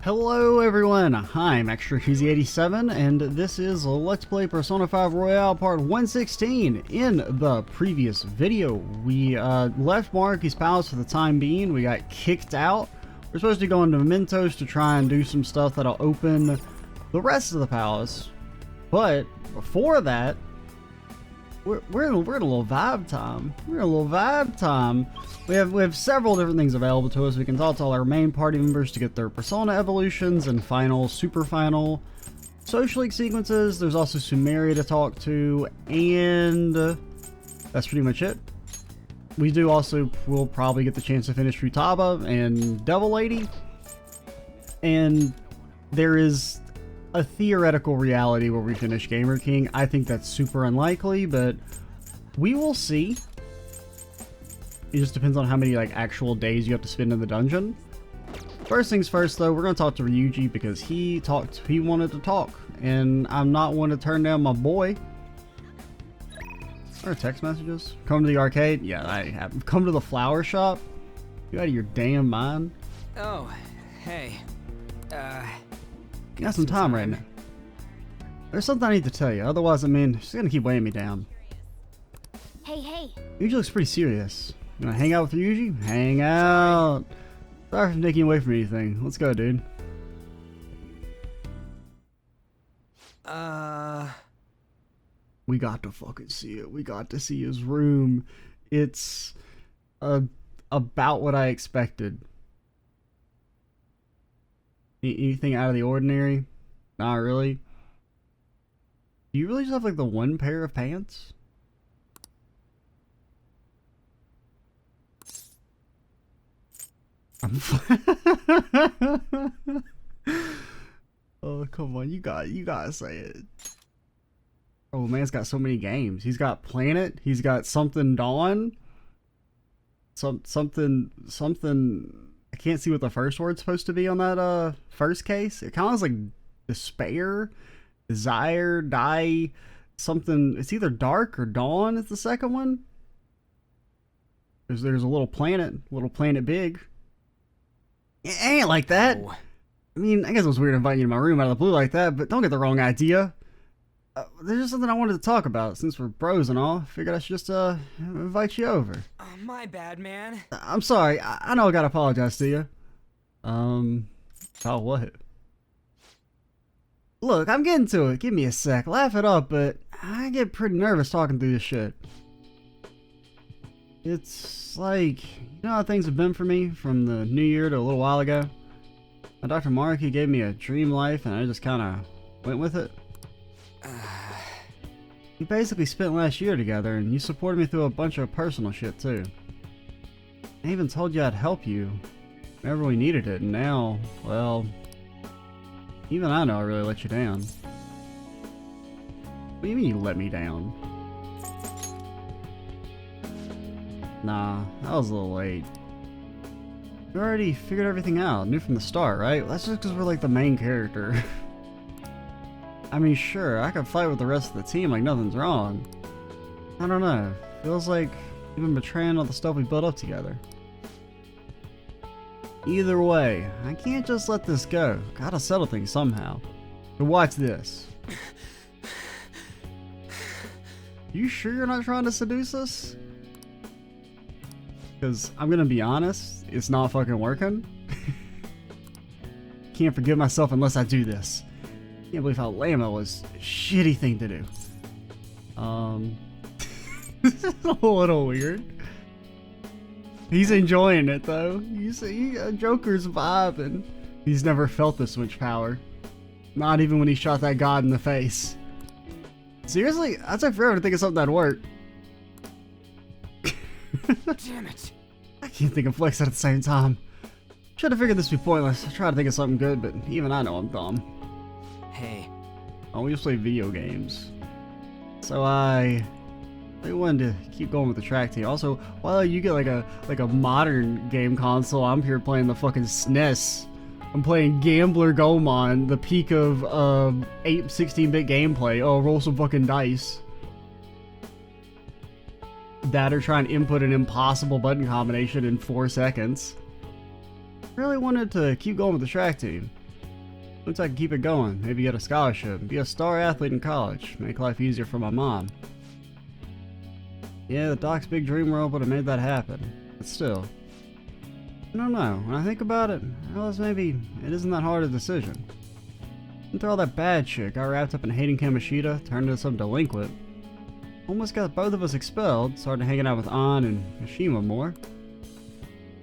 Hello everyone, I'm Ryuji, and this is Let's Play Persona 5 Royale Part 116. In the previous video, we left Maruki's palace for the time being. We got kicked out. We're supposed to go into Mementos to try and do some stuff that'll open the rest of the palace. But before that, we're in a little vibe time. We're in a little vibe time. We have several different things available to us. We can talk to all our main party members to get their persona evolutions and final, super final social league sequences. There's also Sumeria to talk to, and that's pretty much it. We'll probably get the chance to finish Futaba and Devil Lady, and there is a theoretical reality where we finish Gamer King. I think that's super unlikely, but we will see. It just depends on how many actual days you have to spend in the dungeon. First things first though, we're gonna talk to Ryuji because he wanted to talk, and I'm not one to turn down my boy. Or text messages. Come to the arcade? Yeah, I have. Come to the flower shop? You out of your damn mind? Oh, hey. You got some time right now. There's something I need to tell you, otherwise, I mean, she's gonna keep weighing me down. Hey. Ryuji looks pretty serious. You wanna hang out with Ryuji? Hang out! Sorry for taking away from anything. Let's go, dude. We got to fucking see it. We got to see his room. It's about what I expected. Anything out of the ordinary? Not really. Do you really just have the one pair of pants? Oh, come on. You gotta say it. Oh, man's got so many games. He's got Planet. He's got Something Dawn. Something. I can't see what the first word's supposed to be on that first case. It kind of looks like despair, desire, die, something. It's either dark or dawn is the second one. There's a little planet big. It ain't like that. Oh. I mean, I guess it was weird inviting you to my room out of the blue like that, but don't get the wrong idea. There's just something I wanted to talk about. Since we're bros and all, I figured I should just invite you over. My bad, man. I'm sorry. I know I gotta apologize to you. About what? Look, I'm getting to it. Give me a sec. Laugh it up, but I get pretty nervous talking through this shit. It's like, you know how things have been for me from the new year to a little while ago? My Dr. Maruki gave me a dream life and I just kind of went with it. We basically spent last year together, and you supported me through a bunch of personal shit too. I even told you I'd help you whenever we needed it, and now, well, even I know I really let you down. What do you mean you let me down? Nah, that was a little late. You already figured everything out, knew from the start, right? Well, that's just because we're the main character. I mean, sure, I could fight with the rest of the team like nothing's wrong. I don't know. Feels like you've been betraying all the stuff we built up together. Either way, I can't just let this go. Gotta settle things somehow. So watch this. You sure you're not trying to seduce us? Because I'm gonna be honest, it's not fucking working. Can't forgive myself unless I do this. Can't believe how lame that was. Shitty thing to do. This is a little weird. He's enjoying it though. You see, Joker's vibing. He's never felt this much power. Not even when he shot that god in the face. Seriously? I'd take forever to think of something that'd work. Damn it. I can't think of flex at the same time. Should have figured this would be pointless. I tried to think of something good, but even I know I'm dumb. Hey. Oh, we just play video games. So I wanted to keep going with the track team. Also, while you get like a modern game console, I'm here playing the fucking SNES. I'm playing Gambler Gomon, the peak of 16-bit gameplay. Oh, roll some fucking dice. That or try and input an impossible button combination in 4 seconds. Really wanted to keep going with the track team. Looks like I can keep it going. Maybe get a scholarship. Be a star athlete in college. Make life easier for my mom. Yeah, the Doc's big dream world would have made that happen. But still. I don't know. When I think about it, I realize maybe it isn't that hard a decision. After all that bad shit, got wrapped up in hating Kamoshida, turned into some delinquent. Almost got both of us expelled, started hanging out with An and Mishima more.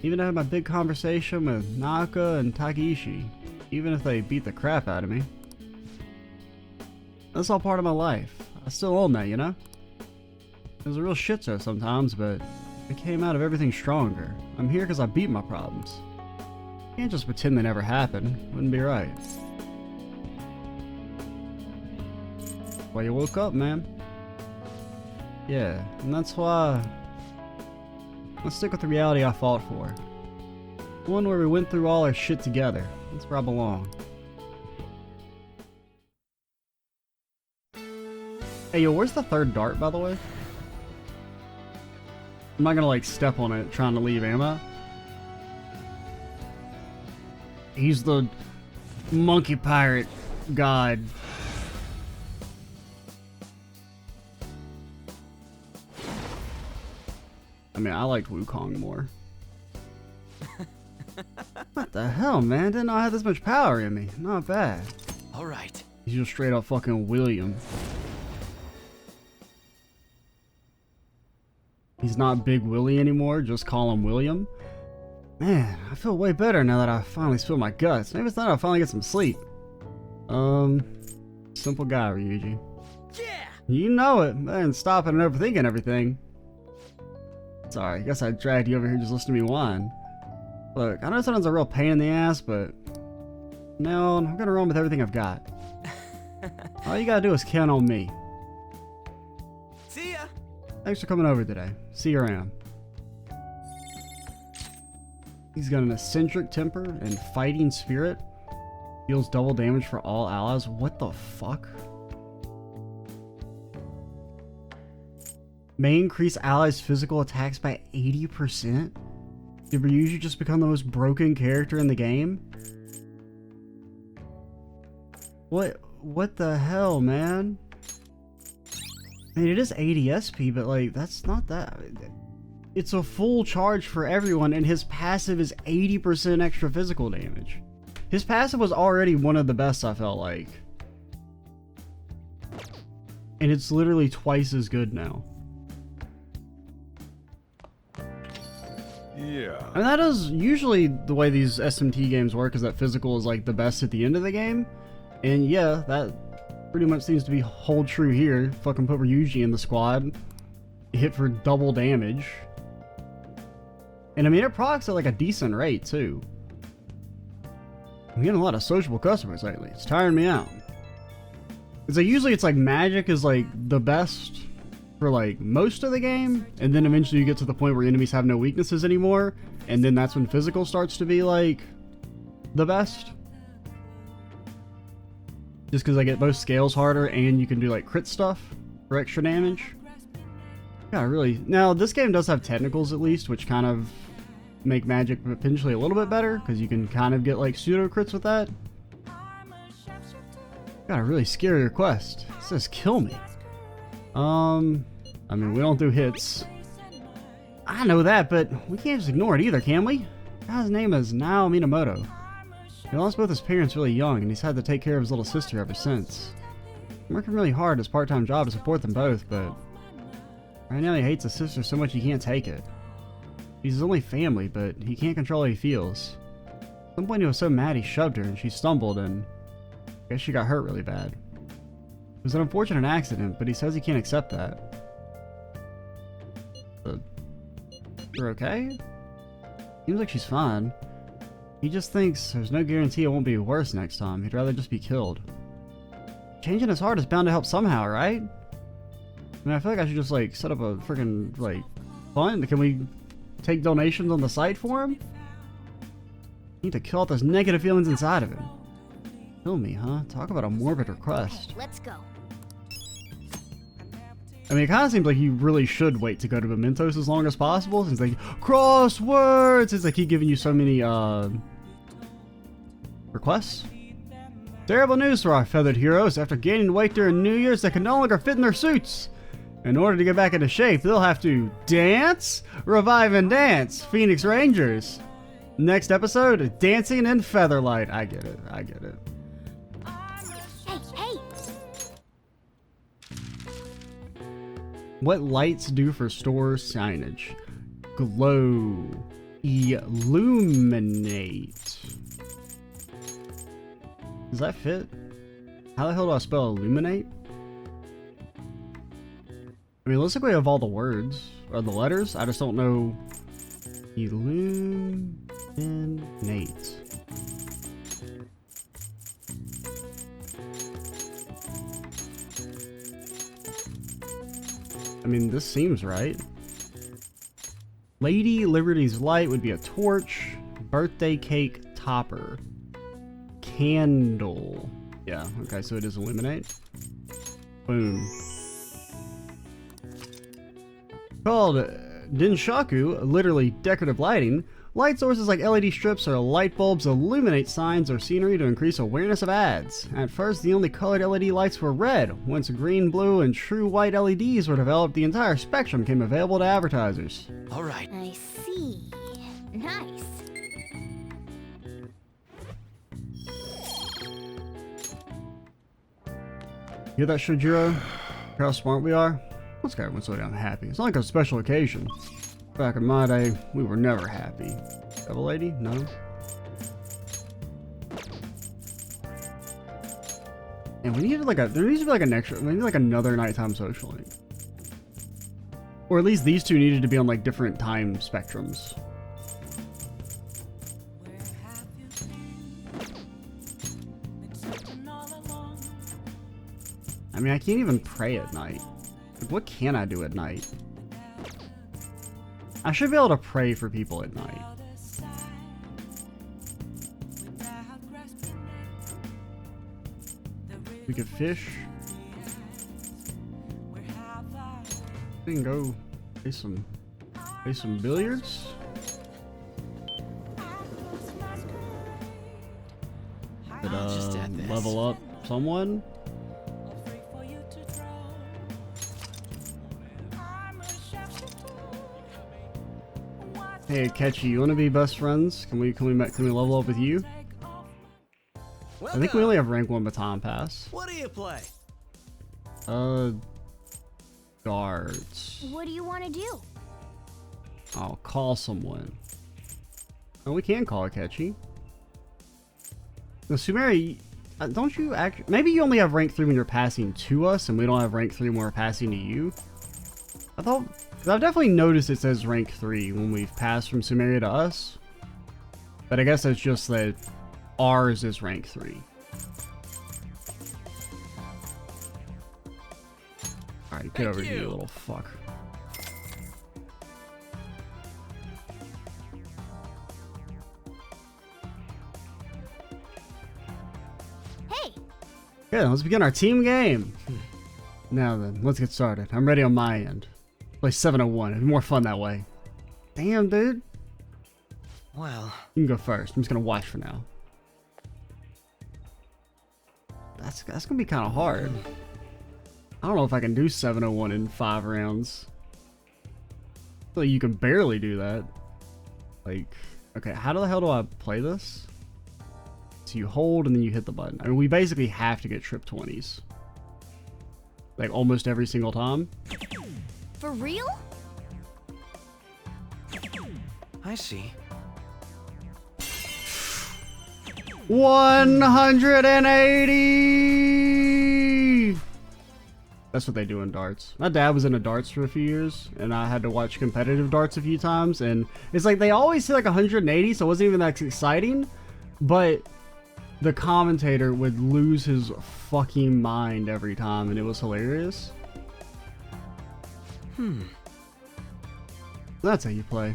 Even had my big conversation with Naka and Takeishi, even if they beat the crap out of me. That's all part of my life. I still own that, you know? It was a real shit show sometimes, but I came out of everything stronger. I'm here because I beat my problems. Can't just pretend they never happened. Wouldn't be right. Why you woke up, man? Yeah, and that's why let's stick with the reality I fought for. One where we went through all our shit together. That's where I belong. Hey yo, where's the third dart, by the way? I'm not gonna like step on it trying to leave, am I? He's the monkey pirate god. I mean, I liked Wukong more. What the hell, man? Didn't know I had this much power in me. Not bad. Alright. He's just straight up fucking William. He's not Big Willie anymore, just call him William. Man, I feel way better now that I finally spilled my guts. Maybe it's time I finally get some sleep. Simple guy, Ryuji. Yeah! You know it, man. Stopping and overthinking everything. Sorry, I guess I dragged you over here just listening to me whine. Look, I know sometimes a real pain in the ass, but no, I'm gonna run with everything I've got. All you gotta do is count on me. See ya! Thanks for coming over today. See you around. He's got an eccentric temper and fighting spirit. Deals double damage for all allies. What the fuck? May increase allies' physical attacks by 80%? Did Ryuji just become the most broken character in the game? What the hell, man? I mean, it is 80 SP, but like, that's not that... It's a full charge for everyone, and his passive is 80% extra physical damage. His passive was already one of the best, I felt like. And it's literally twice as good now. Yeah. I mean, that is usually the way these SMT games work, is that physical is like the best at the end of the game. And yeah, that pretty much seems to be hold true here. Fucking put Ryuji in the squad. Hit for double damage. And I mean, it procs at like a decent rate too. I'm getting a lot of sociable customers lately. It's tiring me out. It's like usually it's like magic is like the best for like most of the game, and then eventually you get to the point where enemies have no weaknesses anymore, and then that's when physical starts to be like the best. Just because I get both scales harder and you can do like crit stuff for extra damage. Yeah, really. Now this game does have technicals at least, which kind of make magic potentially a little bit better, because you can kind of get like pseudo crits with that. Got a really scary request. It says kill me. I mean, we don't do hits. I know that, but we can't just ignore it either, can we? The guy's name is Nao Minamoto. He lost both his parents really young, and he's had to take care of his little sister ever since. I'm working really hard at his part-time job to support them both, but right now he hates his sister so much he can't take it. He's his only family, but he can't control how he feels. At some point he was so mad he shoved her, and she stumbled, and I guess she got hurt really bad. It was an unfortunate accident, but he says he can't accept that. You're okay? Seems like she's fine. He just thinks there's no guarantee it won't be worse next time. He'd rather just be killed. Changing his heart is bound to help somehow, right? I mean, I feel like I should just like set up a freaking like fund. Can we take donations on the site for him? Need to kill out those negative feelings inside of him. Kill me, huh? Talk about a morbid request. Let's go. I mean, it kind of seems like you really should wait to go to Mementos as long as possible, since like crosswords, since they keep giving you so many requests. Terrible news for our feathered heroes. After gaining weight during New Year's, they can no longer fit in their suits. In order to get back into shape, they'll have to dance, revive and dance, Phoenix Rangers. Next episode, dancing in Featherlight. I get it. I get it. Hey, hey! What lights do for store signage? Glow. Illuminate. Does that fit? How the hell do I spell illuminate? I mean, it looks like we have all the words or the letters. I just don't know. Illuminate. I mean, this seems right. Lady Liberty's light would be a torch. Birthday cake topper. Candle. Yeah, okay, so it is illuminate. Boom. Called Dinshaku, literally decorative lighting, light sources like LED strips or light bulbs illuminate signs or scenery to increase awareness of ads. At first, the only colored LED lights were red. Once green, blue, and true white LEDs were developed, the entire spectrum became available to advertisers. All right. I see. Nice. Hear that, Shojiro? Hear how smart we are? Let's get everyone so damn happy. It's not like a special occasion. Back in my day, we were never happy. Have a lady? No. And we needed like there needs to be like an extra, we need like another nighttime social link. Or at least these two needed to be on like different time spectrums. I mean, I can't even pray at night. Like, what can I do at night? I should be able to pray for people at night. We could fish. We can go play some billiards. Could Just add this. level up someone. Hey, Ketchy, you want to be best friends? Can we level up with you? I think we only have rank 1 baton pass. What do you play? Guards. What do you want to do? I'll call someone. Oh, we can call a Ketchy. No, Sumeri, don't you act? Maybe you only have rank 3 when you're passing to us, and we don't have rank 3 when we're passing to you. I thought, because I've definitely noticed it says rank 3 when we've passed from Sumeria to us. But I guess that's just that ours is rank 3. Alright, get over here, you little fuck. Hey! Yeah, let's begin our team game. Now then, let's get started. I'm ready on my end. Play 701. It'd be more fun that way. Damn, dude. Well, You can go first. I'm just gonna watch for now. That's gonna be kind of hard. I don't know if I can do 701 in 5 rounds. I feel like you can barely do that. Like, okay, how the hell do I play this? So you hold and then you hit the button. I mean, we basically have to get trip 20s. Like almost every single time. For real? I see. 180! That's what they do in darts. My dad was into darts for a few years, and I had to watch competitive darts a few times, and it's like they always say like 180, so it wasn't even that exciting, but the commentator would lose his fucking mind every time, and it was hilarious. That's how you play.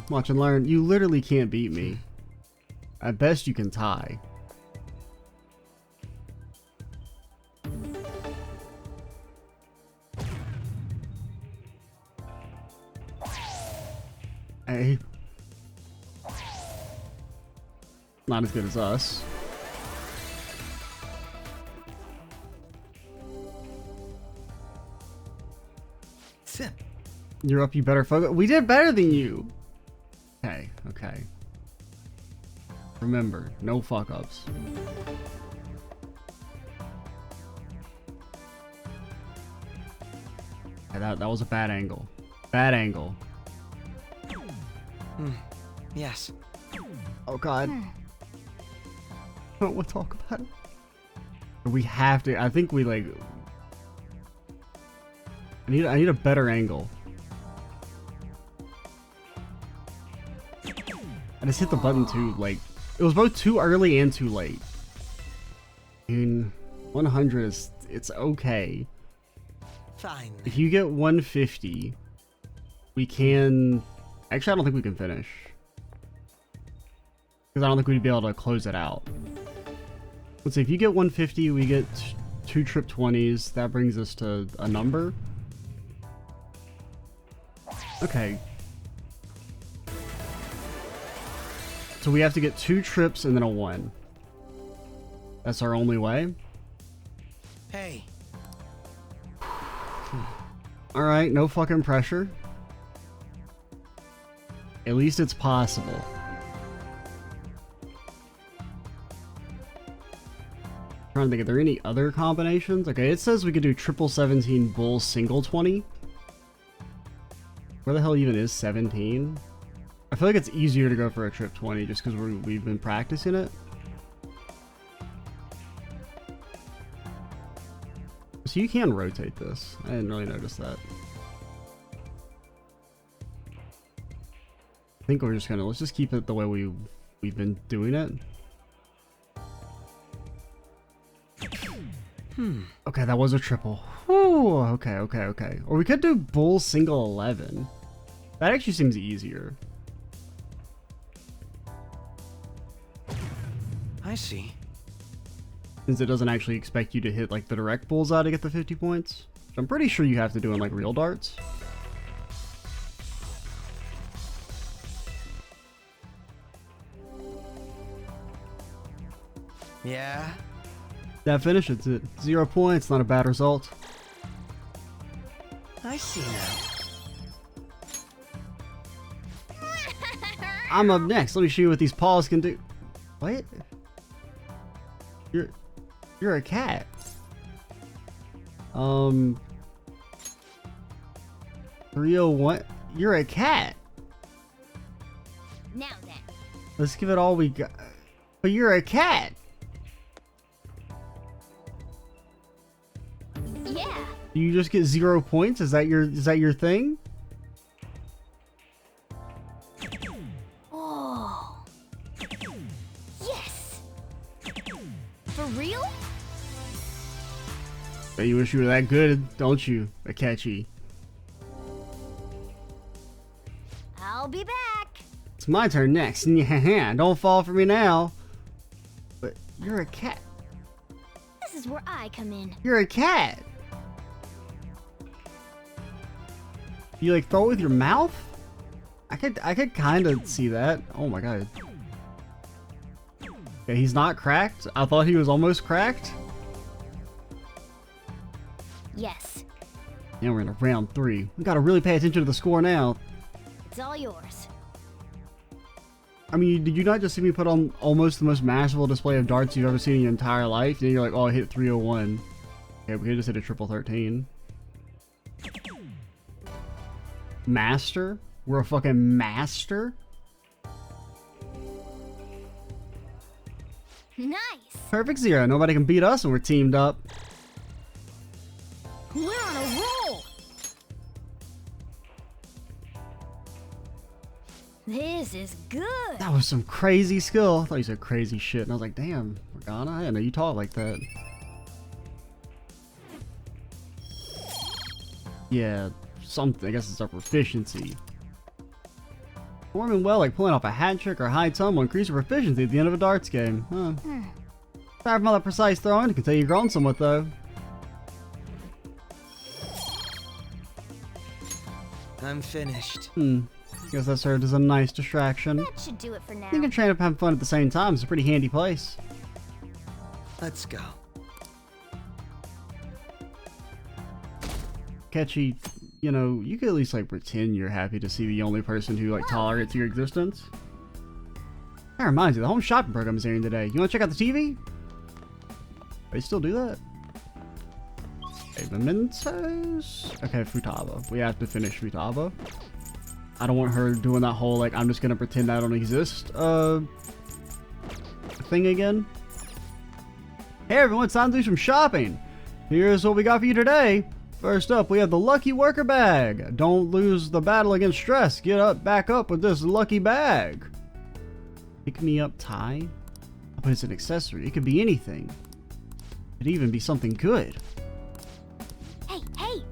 Watch and learn. You literally can't beat me. At best, you can tie. Hey. Not as good as us. You're up, you better focus. We did better than you. Okay, okay. Remember, no fuck ups. Okay, that was a bad angle. Bad angle. Yes. Oh god. I don't want to talk about it. We have to. I think we like. I need a better angle. I just hit the button too like. It was both too early and too late. I mean, 100 is it's okay. Fine. If you get 150, we can. Actually, I don't think we can finish. Because I don't think we'd be able to close it out. Let's see, if you get 150, we get 2 trip 20s. That brings us to a number. Okay. So we have to get 2 trips and then a 1. That's our only way. Hey. Alright, no fucking pressure. At least it's possible. Trying to think, are there any other combinations? Okay, it says we could do triple 17 bull single 20. Where the hell even is 17? I feel like it's easier to go for a trip 20 just because we've been practicing it. So you can rotate this. I didn't really notice that. I think we're just gonna, let's just keep it the way we've been doing it. Okay, that was a triple. Whew, okay. Or we could do bull single 11. That actually seems easier. I see. Since it doesn't actually expect you to hit like the direct bullseye to get the 50 points. Which I'm pretty sure you have to do in like real darts. Yeah. That finishes it. 0 points, not a bad result. I see now. I'm up next. Let me show you what these paws can do. What? You're a cat. 301. You're a cat. Now then. Let's give it all we got. But you're a cat. Yeah. You just get 0 points? Is that your thing? Oh. Yes. For real? Bet you wish you were that good, don't you, Akechi? I'll be back. It's my turn next. Don't fall for me now. But you're a cat. This is where I come in. You're a cat. You like throw it with your mouth? I could kind of see that. Oh my god. Okay, he's not cracked. I thought he was almost cracked. Yes. Now we're in round 3. We gotta really pay attention to the score now. It's all yours. I mean, did you not just see me put on almost the most masterful display of darts you've ever seen in your entire life? And you're like, oh, I hit 301. Okay, we could just hit a triple 13. Master? We're a fucking master? Nice. Perfect 0. Nobody can beat us when we're teamed up. We're on a roll. This is good. That was some crazy skill. I thought you said crazy shit. And I was like, damn, Morgana, I didn't know you talk like that. Yeah, something. I guess it's our proficiency. Performing well, like pulling off a hat trick or high tum will increase your proficiency at the end of a darts game. Huh. Sorry from all that precise throwing. I can tell you've grown somewhat, though. I'm finished. Guess that served as a nice distraction. That should do it for now. You can train up and have fun at the same time. It's a pretty handy place. Let's go. Catchy you know, you could at least like pretend you're happy to see the only person who like tolerates your existence. That reminds you, the home shopping program is airing today. You want to check out the TV? They still do that? Okay, mementos. Okay, Futaba. We have to finish Futaba. I don't want her doing that whole like I'm just gonna pretend I don't exist thing again. Hey everyone, it's time to do some shopping. Here's what we got for you today. First up, we have the Lucky Worker Bag. Don't lose the battle against stress. Get up, back up with this lucky bag. Pick me up tie. But it's an accessory. It could be anything. It could even be something good. Hey, hey!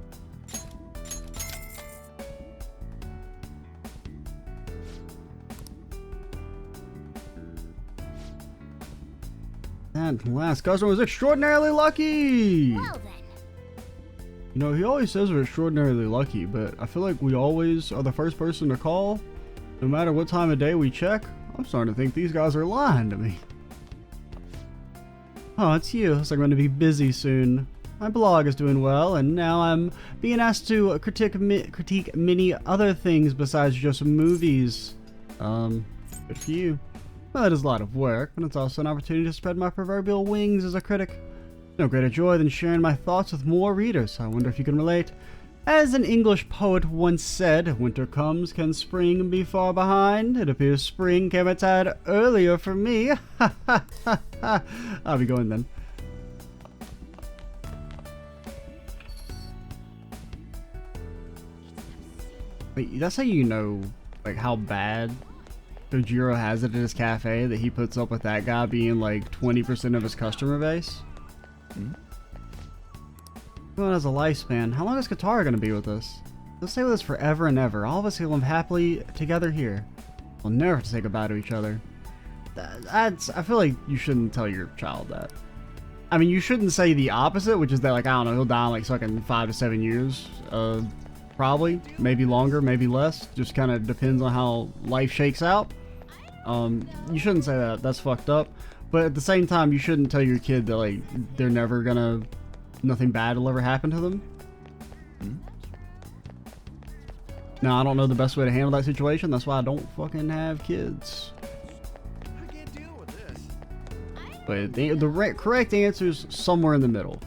That last customer was extraordinarily lucky. Well then. You know, he always says we're extraordinarily lucky, but I feel like we always are the first person to call. No matter what time of day we check, I'm starting to think these guys are lying to me. Oh, it's you. Looks like I'm going to be busy soon. My blog is doing well, and now I'm being asked to critique many other things besides just movies. Good for you. Well, it is a lot of work, but it's also an opportunity to spread my proverbial wings as a critic. No greater joy than sharing my thoughts with more readers. I wonder if you can relate. As an English poet once said, winter comes, can spring be far behind? It appears spring came a tad earlier for me. I'll be going then. Wait, that's how you know, like, how bad Kojiro has it at his cafe that he puts up with that guy being like 20% of his customer base? Everyone has a lifespan. How long is Katara going to be with us? They'll stay with us forever and ever. All of us will live happily together here. We'll never have to say goodbye to each other. I feel like you shouldn't tell your child that. I mean, you shouldn't say the opposite, which is that, like, I don't know, he'll die in like fucking 5 to 7 years. Probably. Maybe longer, maybe less. Just kind of depends on how life shakes out. You shouldn't say that. That's fucked up. But at the same time, you shouldn't tell your kid that, like, they're never gonna... nothing bad will ever happen to them. Now, I don't know the best way to handle that situation. That's why I don't fucking have kids. I can't deal with this. But the correct answer is somewhere in the middle.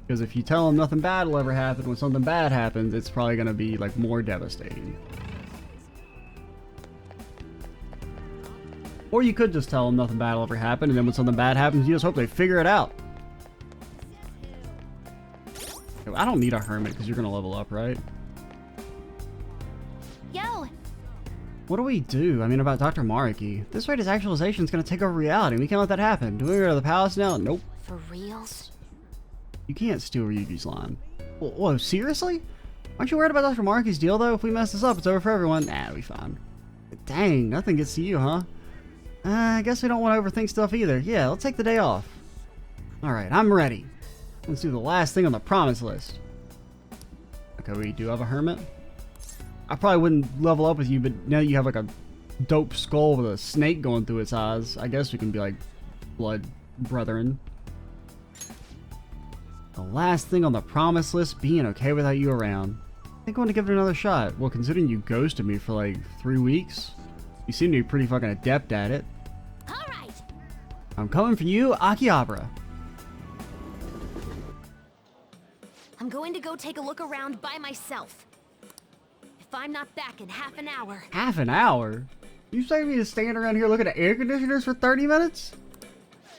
Because if you tell them nothing bad will ever happen, when something bad happens, it's probably gonna be, like, more devastating. Or you could just tell them nothing bad will ever happen, and then when something bad happens, you just hope they figure it out. I don't need a hermit because you're going to level up, right? Yo! What do we do? I mean, about Dr. Mariki. This rate his actualization is going to take over reality. We can't let that happen. Do we go to the palace now? Nope. For reals? You can't steal Ryuji's line. Whoa, seriously? Aren't you worried about Dr. Mariki's deal, though? If we mess this up, it's over for everyone. Nah, it'll be fine. Dang, nothing gets to you, huh? I guess we don't want to overthink stuff either. Yeah, let's take the day off. Alright, I'm ready. Let's do the last thing on the promise list. Okay, we do have a hermit. I probably wouldn't level up with you, but now you have like a dope skull with a snake going through its eyes. I guess we can be like blood brethren. The last thing on the promise list, being okay without you around. I think I want to give it another shot. Well, considering you ghosted me for like 3 weeks, you seem to be pretty fucking adept at it. Alright! I'm coming for you, Akihabara. I'm going to go take a look around by myself. If I'm not back in half an hour... Half an hour? You expect me to stand around here looking at air conditioners for 30 minutes?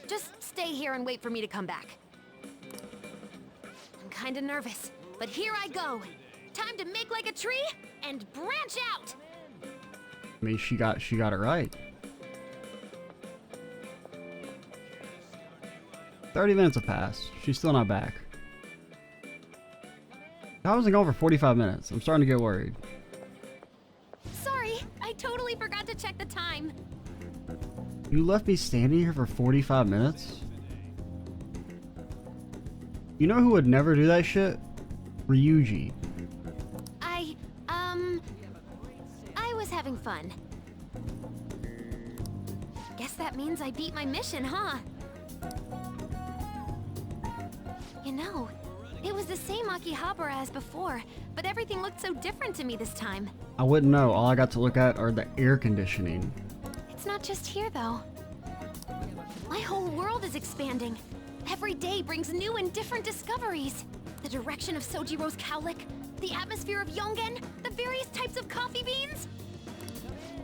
Just stay here and wait for me to come back. I'm kinda nervous, but here I go. Time to make like a tree and branch out! I mean, she got it right. 30 minutes have passed. She's still not back. I wasn't going for 45 minutes. I'm starting to get worried. Sorry, I totally forgot to check the time. You left me standing here for 45 minutes? You know who would never do that shit? Ryuji. I was having fun. Guess that means I beat my mission, huh? You know, It was the same Akihabara as before, but everything looked so different to me this time. I wouldn't know. All I got to look at are the air conditioning. It's not just here, though. My whole world is expanding. Every day brings new and different discoveries. The direction of Sojiro's cowlick, the atmosphere of Yongen, the various types of coffee beans.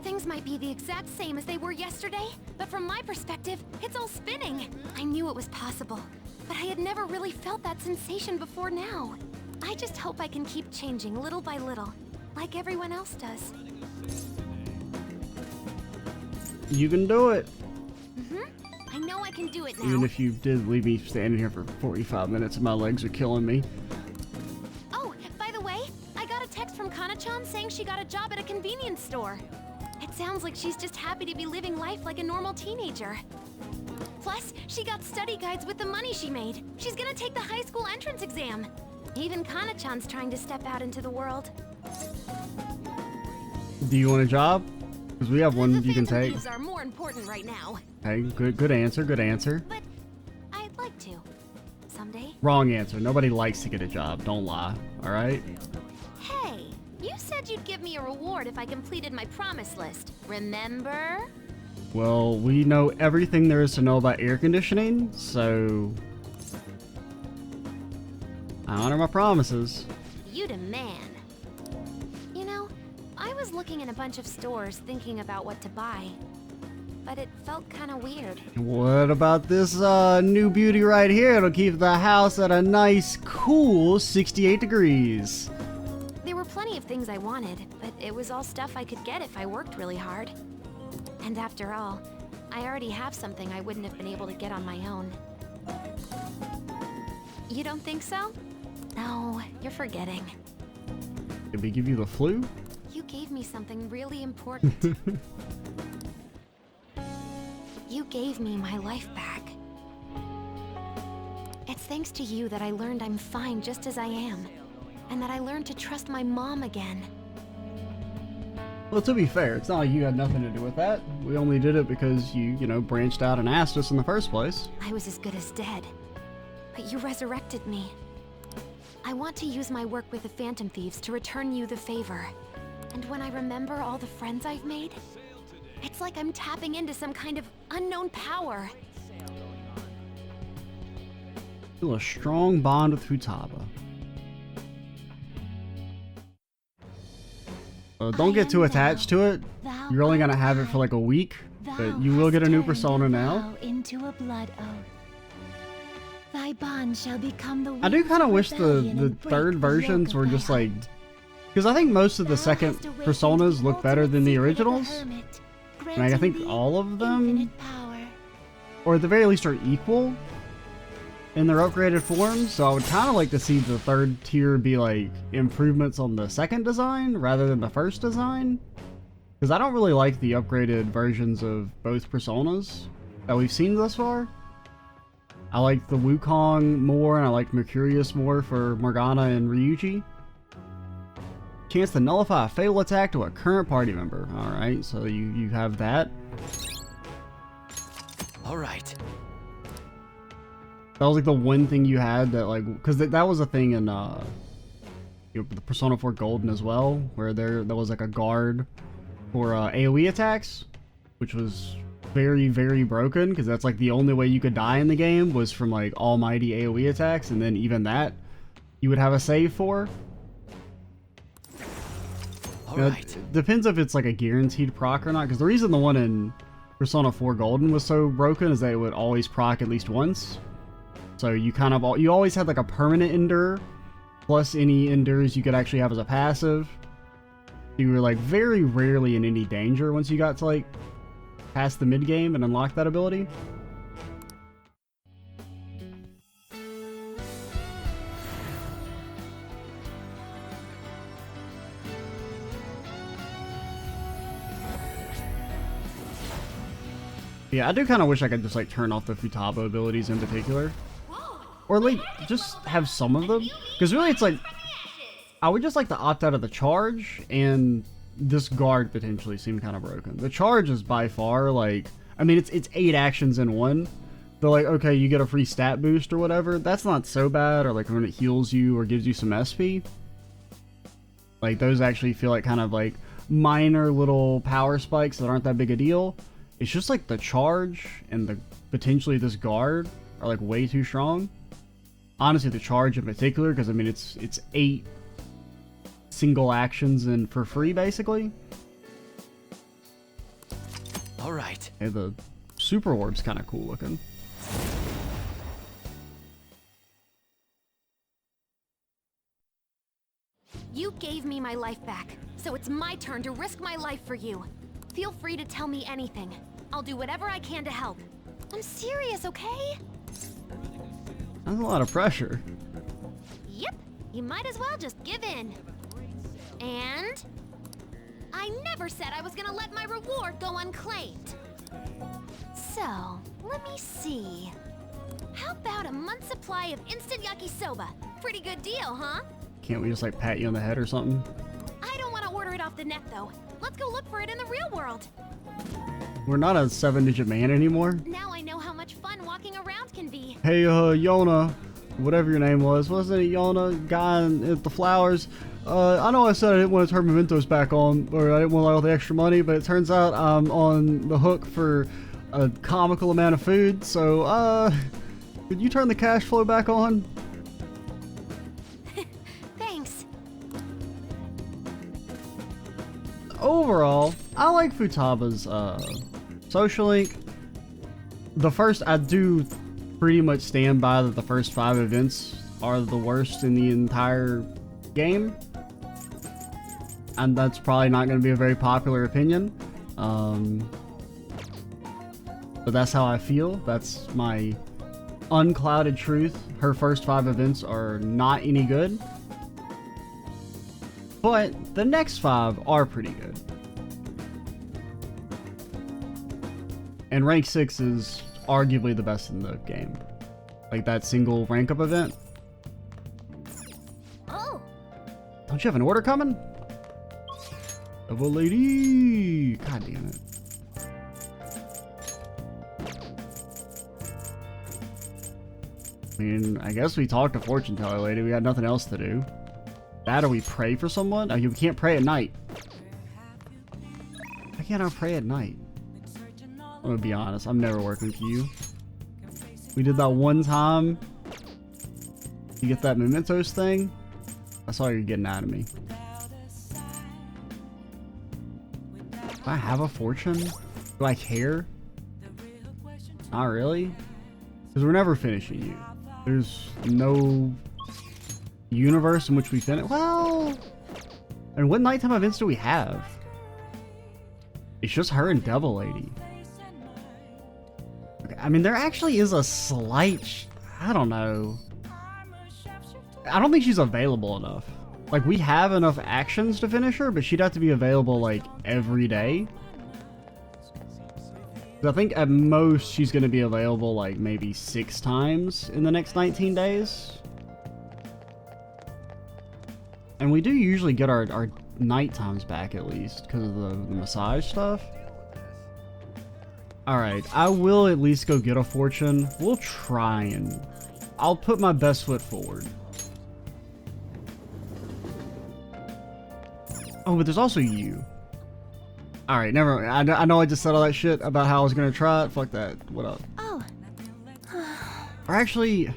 Things might be the exact same as they were yesterday, but from my perspective, it's all spinning. I knew it was possible, but I had never really felt that sensation before now. I just hope I can keep changing little by little, like everyone else does. You can do it. I know I can do it now. Even if you did leave me standing here for 45 minutes and my legs are killing me. Oh, by the way, I got a text from Kana-chan saying she got a job at a convenience store. It sounds like she's just happy to be living life like a normal teenager. Plus, she got study guides with the money she made. She's gonna take the high school entrance exam. Even Kana-chan's trying to step out into the world. Do you want a job? Because we have one you can take. Thieves are more important right now. Hey, good answer, good answer. But I'd like to. Someday. Wrong answer. Nobody likes to get a job. Don't lie. All right? Hey, you said you'd give me a reward if I completed my promise list. Remember? Well, we know everything there is to know about air conditioning, so I honor my promises. You the man. You know, I was looking in a bunch of stores thinking about what to buy, but it felt kind of weird. What about this new beauty right here? It'll keep the house at a nice, cool 68 degrees. There were plenty of things I wanted, but it was all stuff I could get if I worked really hard. And after all, I already have something I wouldn't have been able to get on my own. You don't think so? No, you're forgetting. Did we give you the flu? You gave me something really important. You gave me my life back. It's thanks to you that I learned I'm fine just as I am, and that I learned to trust my mom again. Well, to be fair, it's not like you had nothing to do with that. We only did it because you know, branched out and asked us in the first place. I was as good as dead, but you resurrected me. I want to use my work with the Phantom Thieves to return you the favor. And when I remember all the friends I've made, it's like I'm tapping into some kind of unknown power. Feel a strong bond with Futaba. Don't get too attached to it. You're only gonna have it for like a week, but you will get a new persona now. Into a blood oath. Thy bond shall become the I do kind of wish the third versions were just like, because I think most of the second personas look better than the originals. Like, I think all of them, or at the very least, are equal in their upgraded forms. So I would kind of like to see the third tier be like improvements on the second design rather than the first design. Because I don't really like the upgraded versions of both personas that we've seen thus far. I like the Wukong more, and I like Mercurius more for Morgana and Ryuji. Chance to nullify a fatal attack to a current party member. Alright, so you have that. Alright. That was like the one thing you had that like, because that was a thing in the Persona 4 Golden as well, where there was like a guard for AoE attacks, which was very, very broken, because that's like the only way you could die in the game was from like almighty AoE attacks, and then even that you would have a save for. Alright. It depends if it's like a guaranteed proc or not, because the reason the one in Persona 4 Golden was so broken is that it would always proc at least once. So you kind of you always had like a permanent endure plus any endures you could actually have as a passive. You were like very rarely in any danger once you got to like past the mid game and unlock that ability. Yeah, I do kind of wish I could just like turn off the Futaba abilities in particular. Or like just have some of them. Because really it's like, I would just like to opt out of the charge, and this guard potentially seemed kind of broken. The charge is by far like, I mean it's 8 actions in one, they're like, okay, you get a free stat boost or whatever. That's not so bad, or like when it heals you or gives you some SP. Like those actually feel like kind of like minor little power spikes that aren't that big a deal. It's just like the charge and the potentially this guard are like way too strong. Honestly, the charge in particular, because I mean it's 8 single actions and for free basically. All right. Hey, the super orb's kind of cool looking. You gave me my life back, so it's my turn to risk my life for you. Feel free to tell me anything. I'll do whatever I can to help. I'm serious, okay? That's a lot of pressure. Yep, you might as well just give in. And I never said I was gonna let my reward go unclaimed. So, let me see. How about a month's supply of instant yakisoba? Pretty good deal, huh? Can't we just like pat you on the head or something? I don't want to order it off the net, though. Let's go look for it in the real world. We're not a 7-digit man anymore. Now I know how much fun walking around can be. Hey, Yona, whatever your name was, wasn't it Yona, guy at the flowers? I know I said I didn't want to turn mementos back on, or I didn't want all the extra money, but it turns out I'm on the hook for a comical amount of food, so, could you turn the cash flow back on? Thanks. Overall, I like Futaba's, social link. The first, I do pretty much stand by that the first 5 events are the worst in the entire game. And that's probably not going to be a very popular opinion. But that's how I feel. That's my unclouded truth. Her first 5 events are not any good. But the next 5 are pretty good. And rank 6 is arguably the best in the game. Like that single rank up event. Oh, Don't you have an order coming? Of a lady! God damn it. I mean, I guess we talked to fortune teller lady. We got nothing else to do. That or we pray for someone? Oh, you can't pray at night. Why can't I pray at night? I'm gonna be honest. I'm never working for you. We did that one time. You get that mementos thing? That's all you're getting out of me. Do I have a fortune? Do I care? Not really. Because we're never finishing you. There's no universe in which we finish. Well, and what nighttime events do we have? It's just her and Devil Lady. Okay, I mean, there actually is a slight... I don't know. I don't think she's available enough. Like, we have enough actions to finish her, but she'd have to be available, like, every day. I think at most she's going to be available, like, maybe 6 times in the next 19 days. And we do usually get our night times back, at least, because of the massage stuff. Alright, I will at least go get a fortune. We'll try and... I'll put my best foot forward. Oh, but there's also you. Alright, never mind. I know I just said all that shit about how I was gonna try it. Fuck that. What up? oh. Or actually...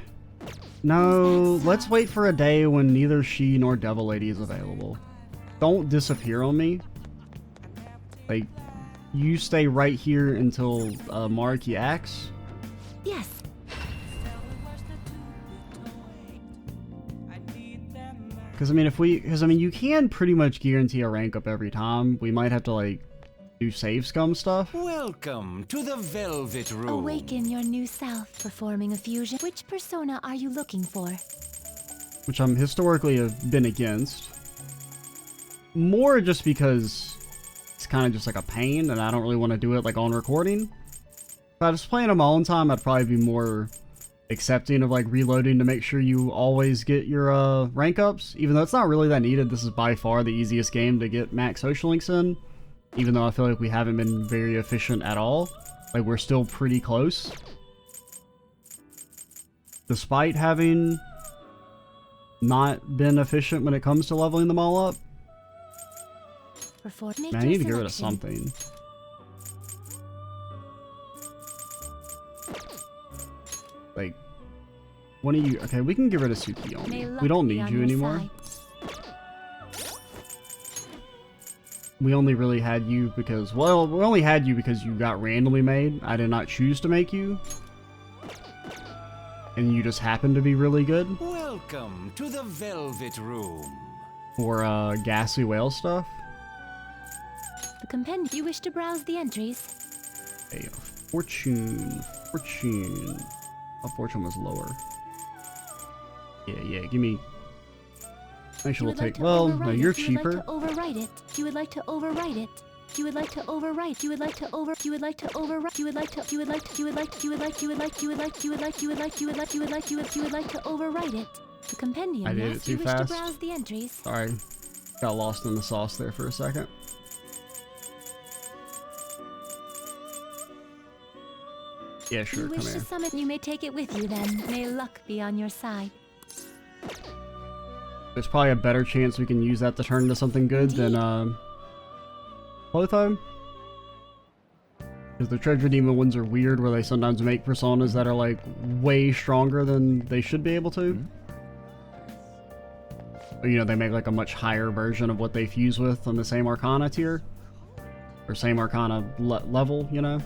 No, let's wait for a day when neither she nor Devil Lady is available. Don't disappear on me. Like, you stay right here until Mariki acts. Yes. Because I mean, you can pretty much guarantee a rank up every time. We might have to like do save scum stuff. Welcome to the Velvet Room. Awaken your new self, performing a fusion. Which persona are you looking for? Which I'm historically have been against. More just because it's kind of just like a pain and I don't really want to do it like on recording. If I was playing on my own time, I'd probably be more accepting of like reloading to make sure you always get your rank ups. Even though it's not really that needed, this is by far the easiest game to get max social links in. Even though I feel like we haven't been very efficient at all. Like we're still pretty close. despite having not been efficient when it comes to leveling them all up. Man, I need to get rid of something. Like, one of you. Okay, we can get rid of Tsukiyomi. We don't need you anymore. We only really had you because, well, we only had you because you got randomly made. I did not choose to make you. And you just happened to be really good. Welcome to the Velvet Room. For, gassy whale stuff. The compendium. You wish to browse the entries? Okay, fortune. Oh, fortune was lower. Yeah, give me... Actually, we'll take... Well, no, you're cheaper. You would like to overwrite it. You would like to overwrite it. You would like to overwrite. You would like to over. You would like to overwrite. You would like to. You would like. You would like. You would like. You would like. You would like. You would like. You would like. You would like. You would like. You would. You would like to overwrite it. The compendium. I did it too you wish fast. to browse the entries. Sorry, got lost in the sauce there for a second. Yeah, sure. You Come wish here. to summon. You may take it with you then. May luck be on your side. There's probably a better chance we can use that to turn into something good than Clotho. Because the Treasure Demon ones are weird, where they sometimes make personas that are like way stronger than they should be able to. Or, you know, they make like a much higher version of what they fuse with on the same Arcana tier. Or same Arcana level, you know.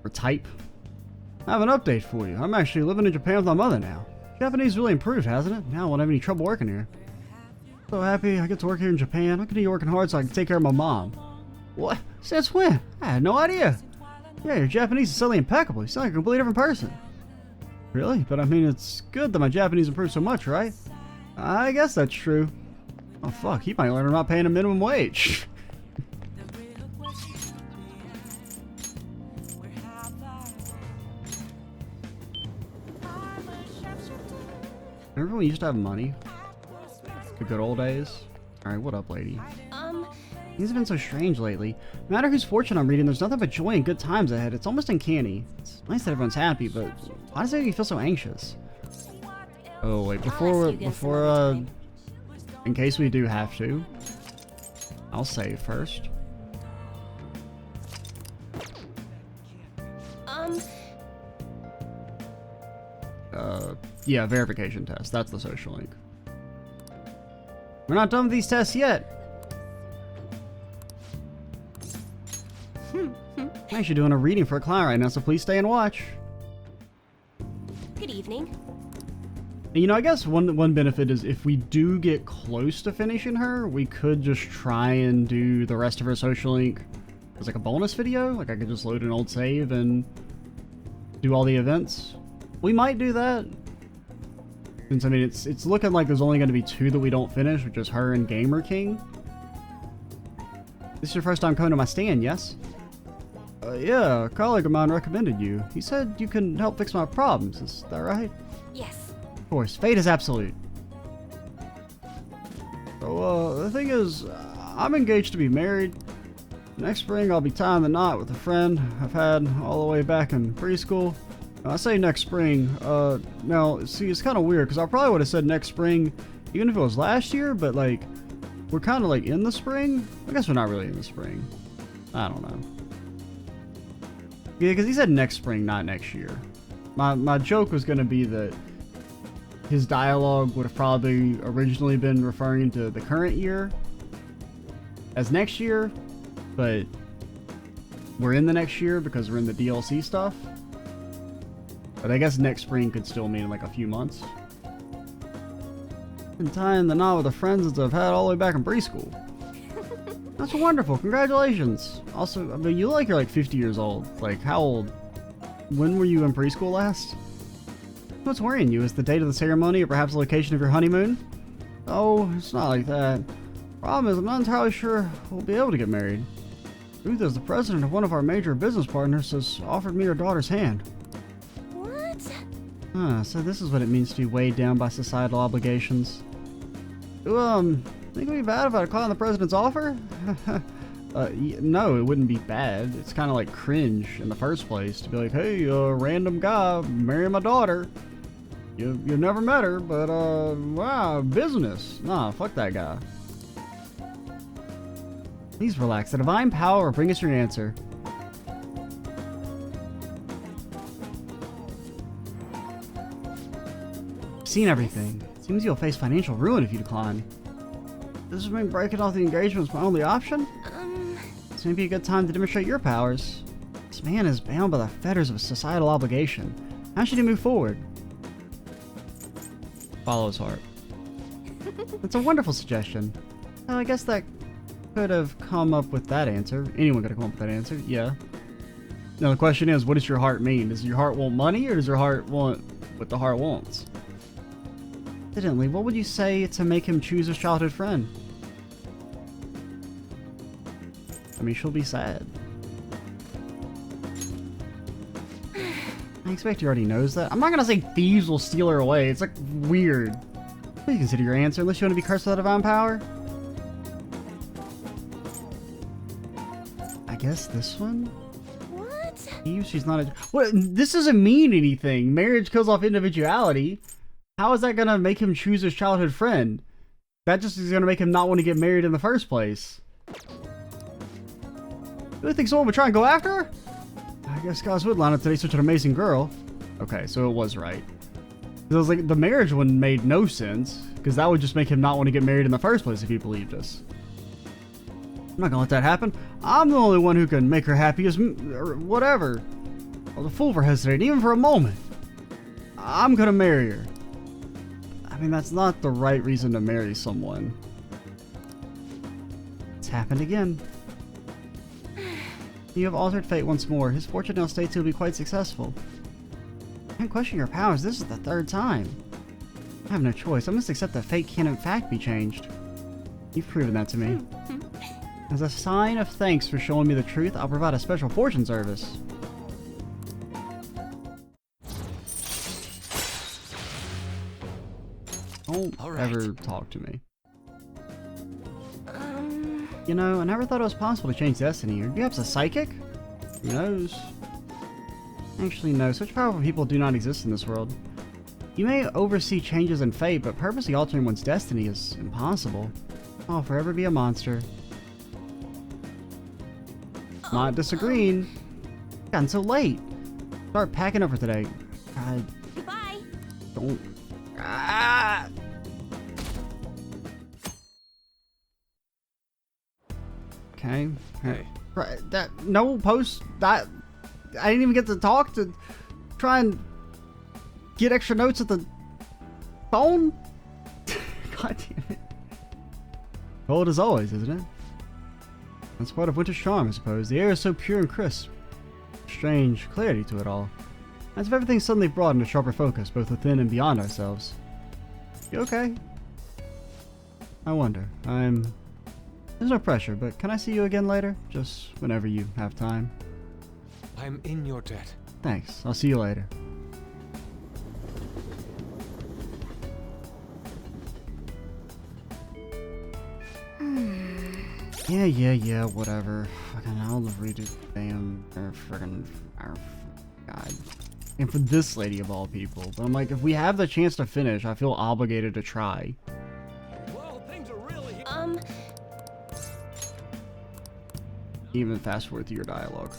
Or type. I have an update for you. I'm actually living in Japan with my mother now. Japanese really improved, hasn't it? Now I won't have any trouble working here. So happy I get to work here in Japan. I'm gonna be working hard so I can take care of my mom. What? Since when? I had no idea. Yeah, your Japanese is suddenly impeccable. You sound like a completely different person. Really? But I mean, it's good that my Japanese improved so much, right? I guess that's true. Oh fuck, he might learn about paying a minimum wage. Remember when we used to have money? The good old days? Alright, what up, lady? Things have been so strange lately. No matter whose fortune I'm reading, there's nothing but joy and good times ahead. It's almost uncanny. It's nice that everyone's happy, but why does it make you feel so anxious? Oh, wait, before, in case we do have to, I'll save first. Yeah, verification test. That's the social link. We're not done with these tests yet. I'm actually doing a reading for a client right now, so please stay and watch. Good evening. And, you know, I guess one benefit is if we do get close to finishing her, we could just try and do the rest of her social link as like a bonus video. Like I could just load an old save and do all the events. We might do that. Since, I mean, it's looking like there's only going to be 2 that we don't finish, which is her and Gamer King. This is your first time coming to my stand, yes? Yeah, a colleague of mine recommended you. He said you can help fix my problems, is that right? Yes. Of course, fate is absolute. So, the thing is, I'm engaged to be married. Next spring, I'll be tying the knot with a friend I've had all the way back in preschool. I say next spring, now, see, it's kind of weird, because I probably would have said next spring, even if it was last year, but, like, we're kind of, like, in the spring? I guess we're not really in the spring. I don't know. Yeah, because he said next spring, not next year. My joke was going to be that his dialogue would have probably originally been referring to the current year as next year, but we're in the next year because we're in the DLC stuff. But I guess next spring could still mean like a few months. Been tying the knot with the friends that I've had all the way back in preschool. That's wonderful. Congratulations. Also, I mean, you look like you're like 50 years old. Like, how old? When were you in preschool last? What's worrying you? Is the date of the ceremony or perhaps the location of your honeymoon? Oh, it's not like that. Problem is, I'm not entirely sure we'll be able to get married. Ruth, as the president of one of our major business partners, has offered me her daughter's hand. So this is what it means to be weighed down by societal obligations. Think it'd be bad if I declined the president's offer? No, it wouldn't be bad. It's kind of like cringe in the first place to be like, hey, random guy, marry my daughter. You never met her, but, wow, business. Nah, fuck that guy. Please relax. The divine power will bring us your answer. Seen everything. Seems you'll face financial ruin if you decline. Does this mean breaking off the engagement is my only option? This may be a good time to demonstrate your powers. This man is bound by the fetters of a societal obligation. How should he move forward? Follow his heart. That's a wonderful suggestion. Well, I guess that could have come up with that answer. Anyone could have come up with that answer, yeah. Now the question is, what does your heart mean? Does your heart want money, or does your heart want what the heart wants? Incidentally, what would you say to make him choose his childhood friend? I mean, she'll be sad. I expect he already knows that. I'm not gonna say thieves will steal her away. It's like weird. Please consider your answer unless you want to be cursed with that divine power. I guess this one? What? Thieves, she's not a... What? This doesn't mean anything. Marriage kills off individuality. How is that gonna make him choose his childhood friend? That just is gonna make him not want to get married in the first place. Do you think someone would try and go after her? I guess Gods would line up today, such an amazing girl. Okay, so it was right. It was like the marriage one made no sense, because that would just make him not want to get married in the first place if he believed us. I'm not gonna let that happen. I'm the only one who can make her happy or whatever. I was a fool for hesitating, even for a moment. I'm gonna marry her. I mean, that's not the right reason to marry someone. It's happened again. You have altered fate once more. His fortune now states he'll be quite successful. I can't question your powers. This is the third time. I have no choice. I must accept that fate can in fact be changed. You've proven that to me. As a sign of thanks for showing me the truth, I'll provide a special fortune service. Don't ever talk to me. You know, I never thought it was possible to change destiny. Are you perhaps a psychic? Who knows? Actually, no. Such powerful people do not exist in this world. You may oversee changes in fate, but purposely altering one's destiny is impossible. I'll forever be a monster. Not disagreeing. It's gotten so late. Start packing up for today. God. Goodbye. Don't. Ah! Okay. Hey. Right. That no post. That I didn't even get to talk to try and get extra notes at the phone. God damn it. Cold as always, isn't it? That's part of winter's charm, I suppose. The air is so pure and crisp. Strange clarity to it all. As if everything suddenly brought into sharper focus, both within and beyond ourselves. You okay? I wonder. There's no pressure, but can I see you again later? Just whenever you have time. I'm in your debt. Thanks. I'll see you later. Yeah, whatever. Fucking, I'll read it. Damn. God. And for this lady of all people. But I'm like, if we have the chance to finish, I feel obligated to try. Well, things are really... Even fast forward through your dialogue.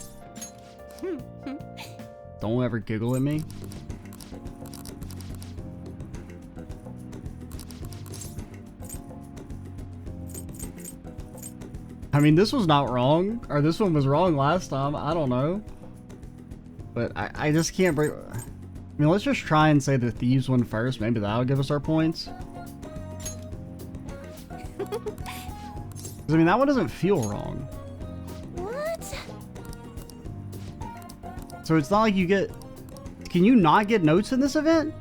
Don't ever giggle at me. I mean, this was not wrong, or this one was wrong last time. I don't know. But I just can't break... I mean, let's just try and say the thieves one first. Maybe that'll give us our points. I mean, that one doesn't feel wrong. What? So it's not like you get... Can you not get notes in this event?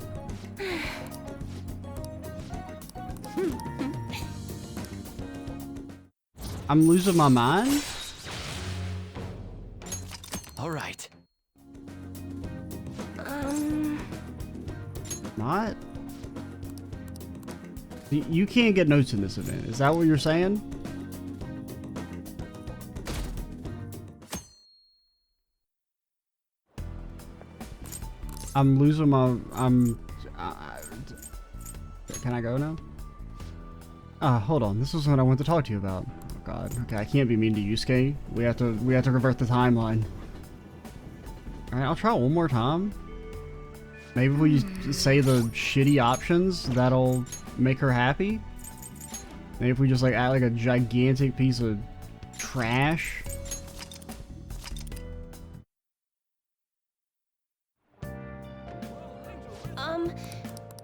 I'm losing my mind? All right. Not? You can't get notes in this event. Is that what you're saying? I'm losing my. Can I go now? Hold on. This is what I want to talk to you about. Oh God. Okay, I can't be mean to Yusuke. We have to revert the timeline. All right, I'll try one more time. Maybe if we just say the shitty options, that'll make her happy. Maybe if we just like add like a gigantic piece of trash.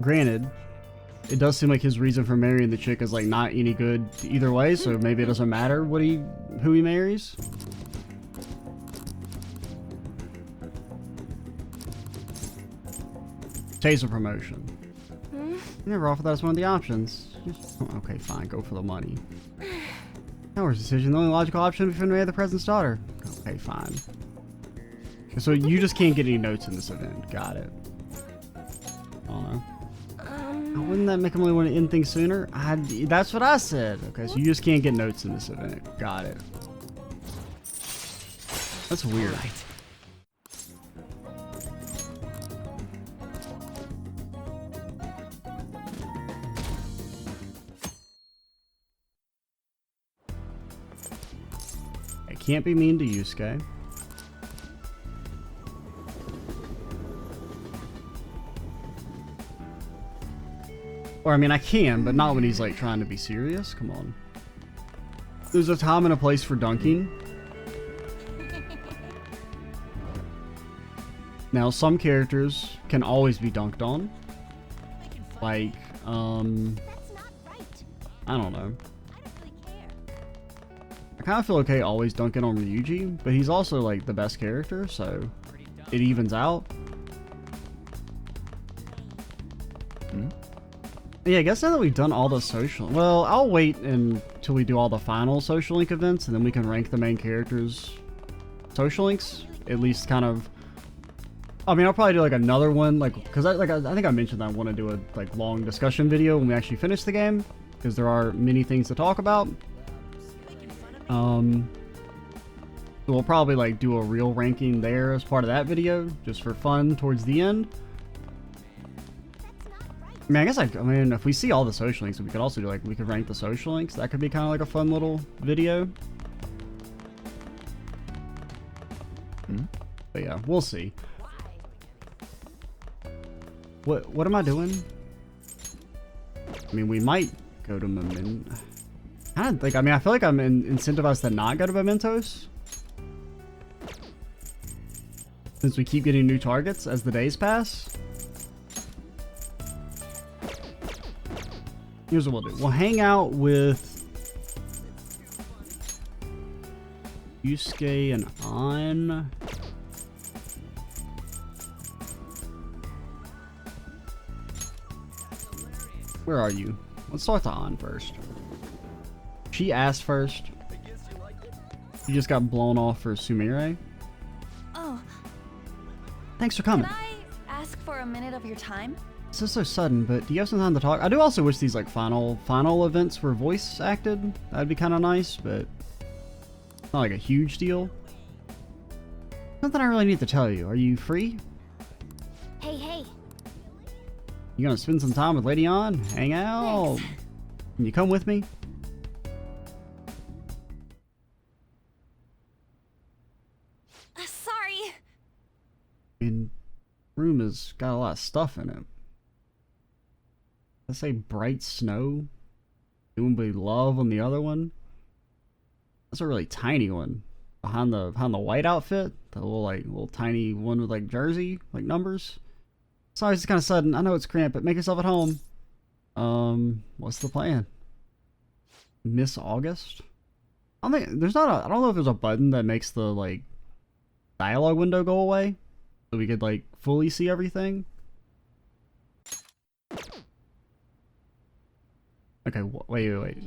Granted, it does seem like his reason for marrying the chick is like not any good either way, so maybe it doesn't matter who he marries. Taser promotion. You never offered that as one of the options. Okay, fine, go for the money. Howard's decision, the only logical option if you marry the president's daughter. Okay, fine. So you just can't get any notes in this event. Got it. I don't know. Wouldn't that make him only want to end things sooner? That's what I said. Okay, so you just can't get notes in this event. Got it. That's weird. Right. I can't be mean to Yusuke. Or, I mean, I can, but not when he's, like, trying to be serious. Come on. There's a time and a place for dunking. Now, some characters can always be dunked on. Like, I don't know. I kind of feel okay always dunking on Ryuji, but he's also, like, the best character, so it evens out. Yeah, I guess now that we've done all the social... Well, I'll wait until we do all the final social link events, and then we can rank the main characters' social links. At least kind of... I mean, I'll probably do, like, another one, like... Because, I think I mentioned that I want to do a, like, long discussion video when we actually finish the game. Because there are many things to talk about. So we'll probably, like, do a real ranking there as part of that video. Just for fun towards the end. I mean, I guess I mean, if we see all the social links, we could also do, like, we could rank the social links. That could be kind of like a fun little video. But yeah, we'll see. What am I doing? I mean, we might go to Memento. I mean, I feel like I'm incentivized to not go to Mementos. Since we keep getting new targets as the days pass. Here's what we'll do. We'll hang out with Yusuke and An. Where are you? Let's start with An first. She asked first. She just got blown off for Sumire. Oh. Thanks for coming. Can I ask for a minute of your time? This is so sudden, but do you have some time to talk? I do also wish these, like, final events were voice acted. That'd be kind of nice, but not like a huge deal. Something I really need to tell you. Are you free? Hey. You gonna spend some time with Lady An? Hang out? Thanks. Can you come with me? Sorry. I mean, room has got a lot of stuff in it. Let's say Bright Snow. Doing Be Love on the other one. That's a really tiny one. Behind the white outfit. The little tiny one with like jersey, like numbers. Sorry, it's kind of sudden. I know it's cramped, but make yourself at home. What's the plan? Miss August? I don't know if there's a button that makes the like dialogue window go away. So we could like fully see everything. Okay, wait.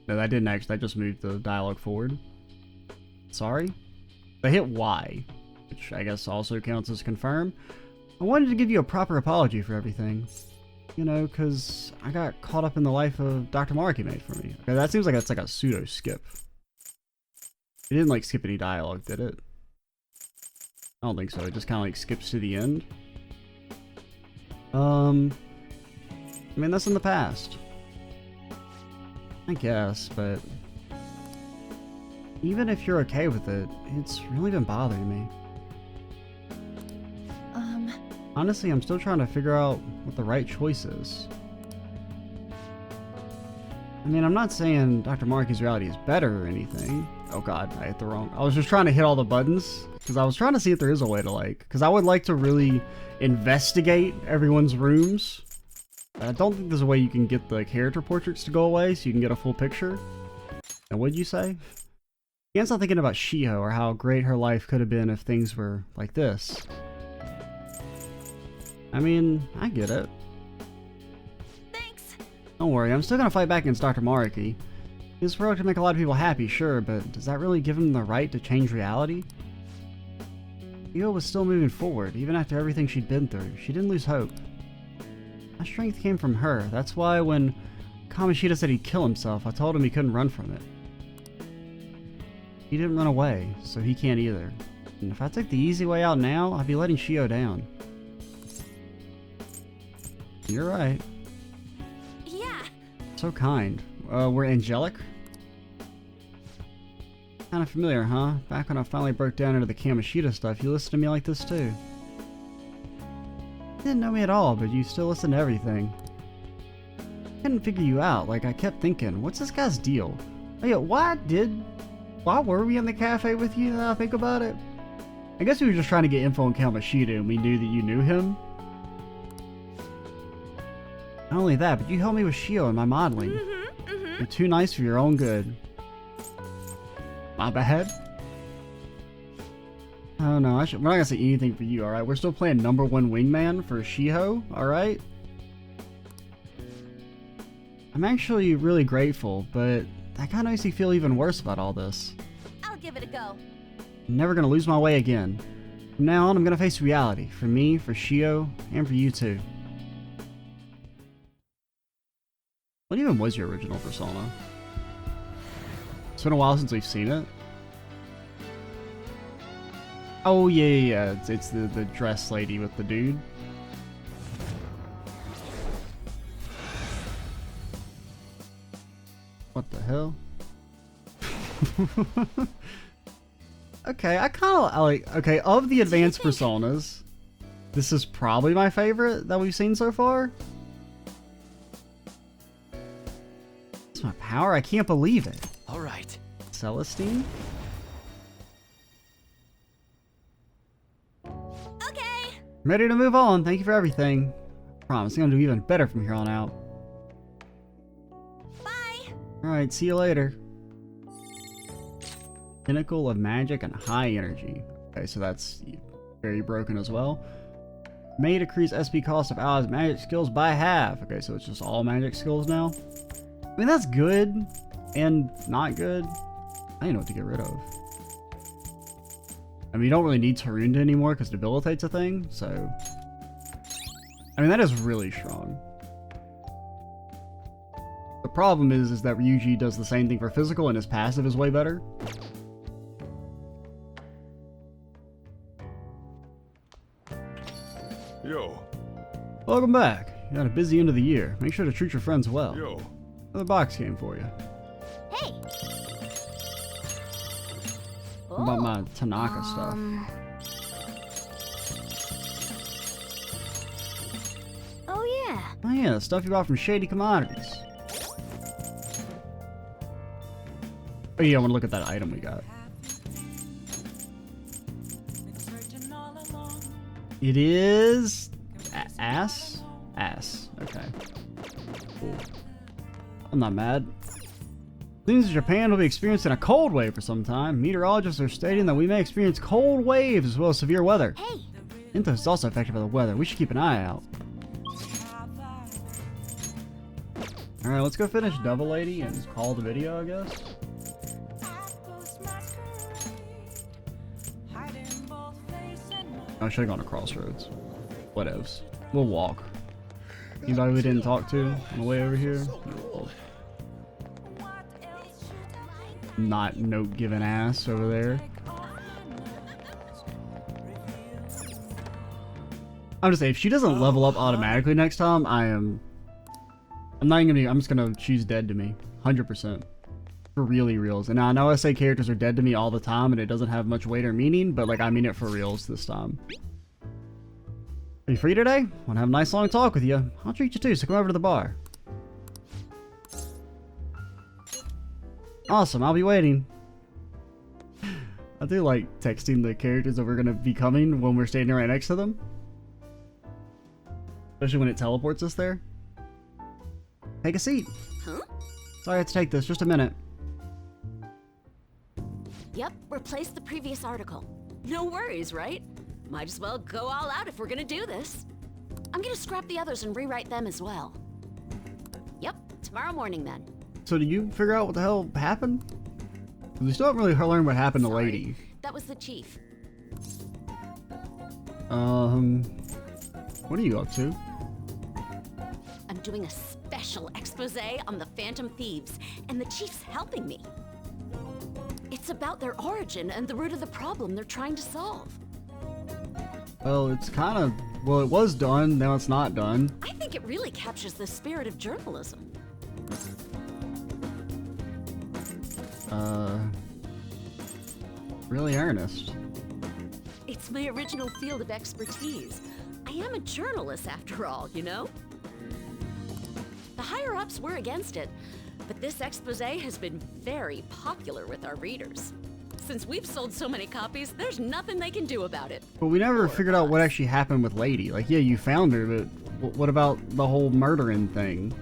No, that didn't actually. That just moved the dialogue forward. Sorry. I hit Y, which I guess also counts as confirm. I wanted to give you a proper apology for everything. You know, because I got caught up in the life of Dr. Mariki made for me. Okay, that seems like that's like a pseudo skip. It didn't like skip any dialogue, did it? I don't think so. It just kind of like skips to the end. I mean, that's in the past. I guess, but even if you're okay with it, it's really been bothering me. Honestly, I'm still trying to figure out what the right choice is. I mean, I'm not saying Dr. Marky's reality is better or anything. Oh god, I hit the wrong... I was just trying to hit all the buttons, because I was trying to see if there is a way to, like... Because I would like to really investigate everyone's rooms. I don't think there's a way you can get the character portraits to go away, so you can get a full picture. And what'd you say? You can't stop thinking about Shiho, or how great her life could have been if things were like this. I mean, I get it. Thanks. Don't worry, I'm still gonna fight back against Dr. Mariki. His work to make a lot of people happy, sure, but does that really give him the right to change reality? Shiho was still moving forward, even after everything she'd been through. She didn't lose hope. My strength came from her. That's why when Kamoshida said he'd kill himself, I told him he couldn't run from it. He didn't run away, so he can't either. And if I took the easy way out now, I'd be letting Shiho down. You're right. Yeah. So kind. We're angelic? Kinda familiar, huh? Back when I finally broke down into the Kamoshida stuff, you listened to me like this too. You didn't know me at all, but you still listened to everything. I couldn't figure you out. Like, I kept thinking, what's this guy's deal? Oh yeah, why were we in the cafe with you now I think about it? I guess we were just trying to get info on Kamoshida and we knew that you knew him. Not only that, but you helped me with Shiho and my modeling. You're too nice for your own good. My bad. Oh no, we're not gonna say anything for you, alright? We're still playing #1 wingman for Shiho, alright? I'm actually really grateful, but that kinda makes me feel even worse about all this. I'll give it a go. I'm never gonna lose my way again. From now on, I'm gonna face reality. For me, for Shiho, and for you too. What even was your original persona? It's been a while since we've seen it. Oh yeah. It's the dress lady with the dude. What the hell? Okay, I like. Okay, of the advanced personas, this is probably my favorite that we've seen so far. It's my power. I can't believe it. All right. Celestine. Okay. I'm ready to move on. Thank you for everything. I promise I'm gonna do even better from here on out. Bye. Alright, see you later. Pinnacle of magic and high energy. Okay, so that's very broken as well. May decrease SP cost of allies' magic skills by half. Okay, so it's just all magic skills now. I mean, that's good and not good. I don't know what to get rid of. I mean, you don't really need Tarunda anymore because debilitate's a thing, so... I mean, that is really strong. The problem is that Ryuji does the same thing for physical and his passive is way better. Yo. Welcome back. You had a busy end of the year. Make sure to treat your friends well. Yo. Another box game for you. Hey. What about my Tanaka stuff? Oh yeah. Oh yeah, the stuff you bought from Shady Commodities. Oh yeah, I want to look at that item we got. It is... ass? Ass. Okay. Cool. I'm not mad. Seems that Japan will be experiencing a cold wave for some time. Meteorologists are stating that we may experience cold waves as well as severe weather. Hey. Inthos is also affected by the weather. We should keep an eye out. Alright, let's go finish Devil Lady and call the video, I guess. I should have gone to Crossroads. Whatevs. We'll walk. Anybody we didn't talk to on the way over here? Not note giving ass over there. I'm just saying, if she doesn't level up automatically next time, I'm just gonna choose dead to me. 100%. For really reals. And I know I say characters are dead to me all the time and it doesn't have much weight or meaning, but like I mean it for reals this time. Are you free today? Wanna have a nice long talk with you? I'll treat you too, so come over to the bar. Awesome, I'll be waiting. I do like texting the characters that we're gonna be coming when we're standing right next to them. Especially when it teleports us there. Take a seat. Huh? Sorry I have to take this, just a minute. Yep, replace the previous article. No worries, right? Might as well go all out if we're gonna do this. I'm gonna scrap the others and rewrite them as well. Yep, tomorrow morning then. So did you figure out what the hell happened? 'Cause we still haven't really learned what happened to Sorry, Lady. that was the chief. What are you up to? I'm doing a special expose on the Phantom Thieves, and the chief's helping me. It's about their origin and the root of the problem they're trying to solve. Well, it's kind of... Well, it was done, now it's not done. I think it really captures the spirit of journalism. Really earnest. It's my original field of expertise. I am a journalist after all, you know? The higher-ups were against it, but this expose has been very popular with our readers. Since we've sold so many copies, there's nothing they can do about it. But we never figured out what actually happened with Lady. Like, yeah, you found her, but what about the whole murdering thing?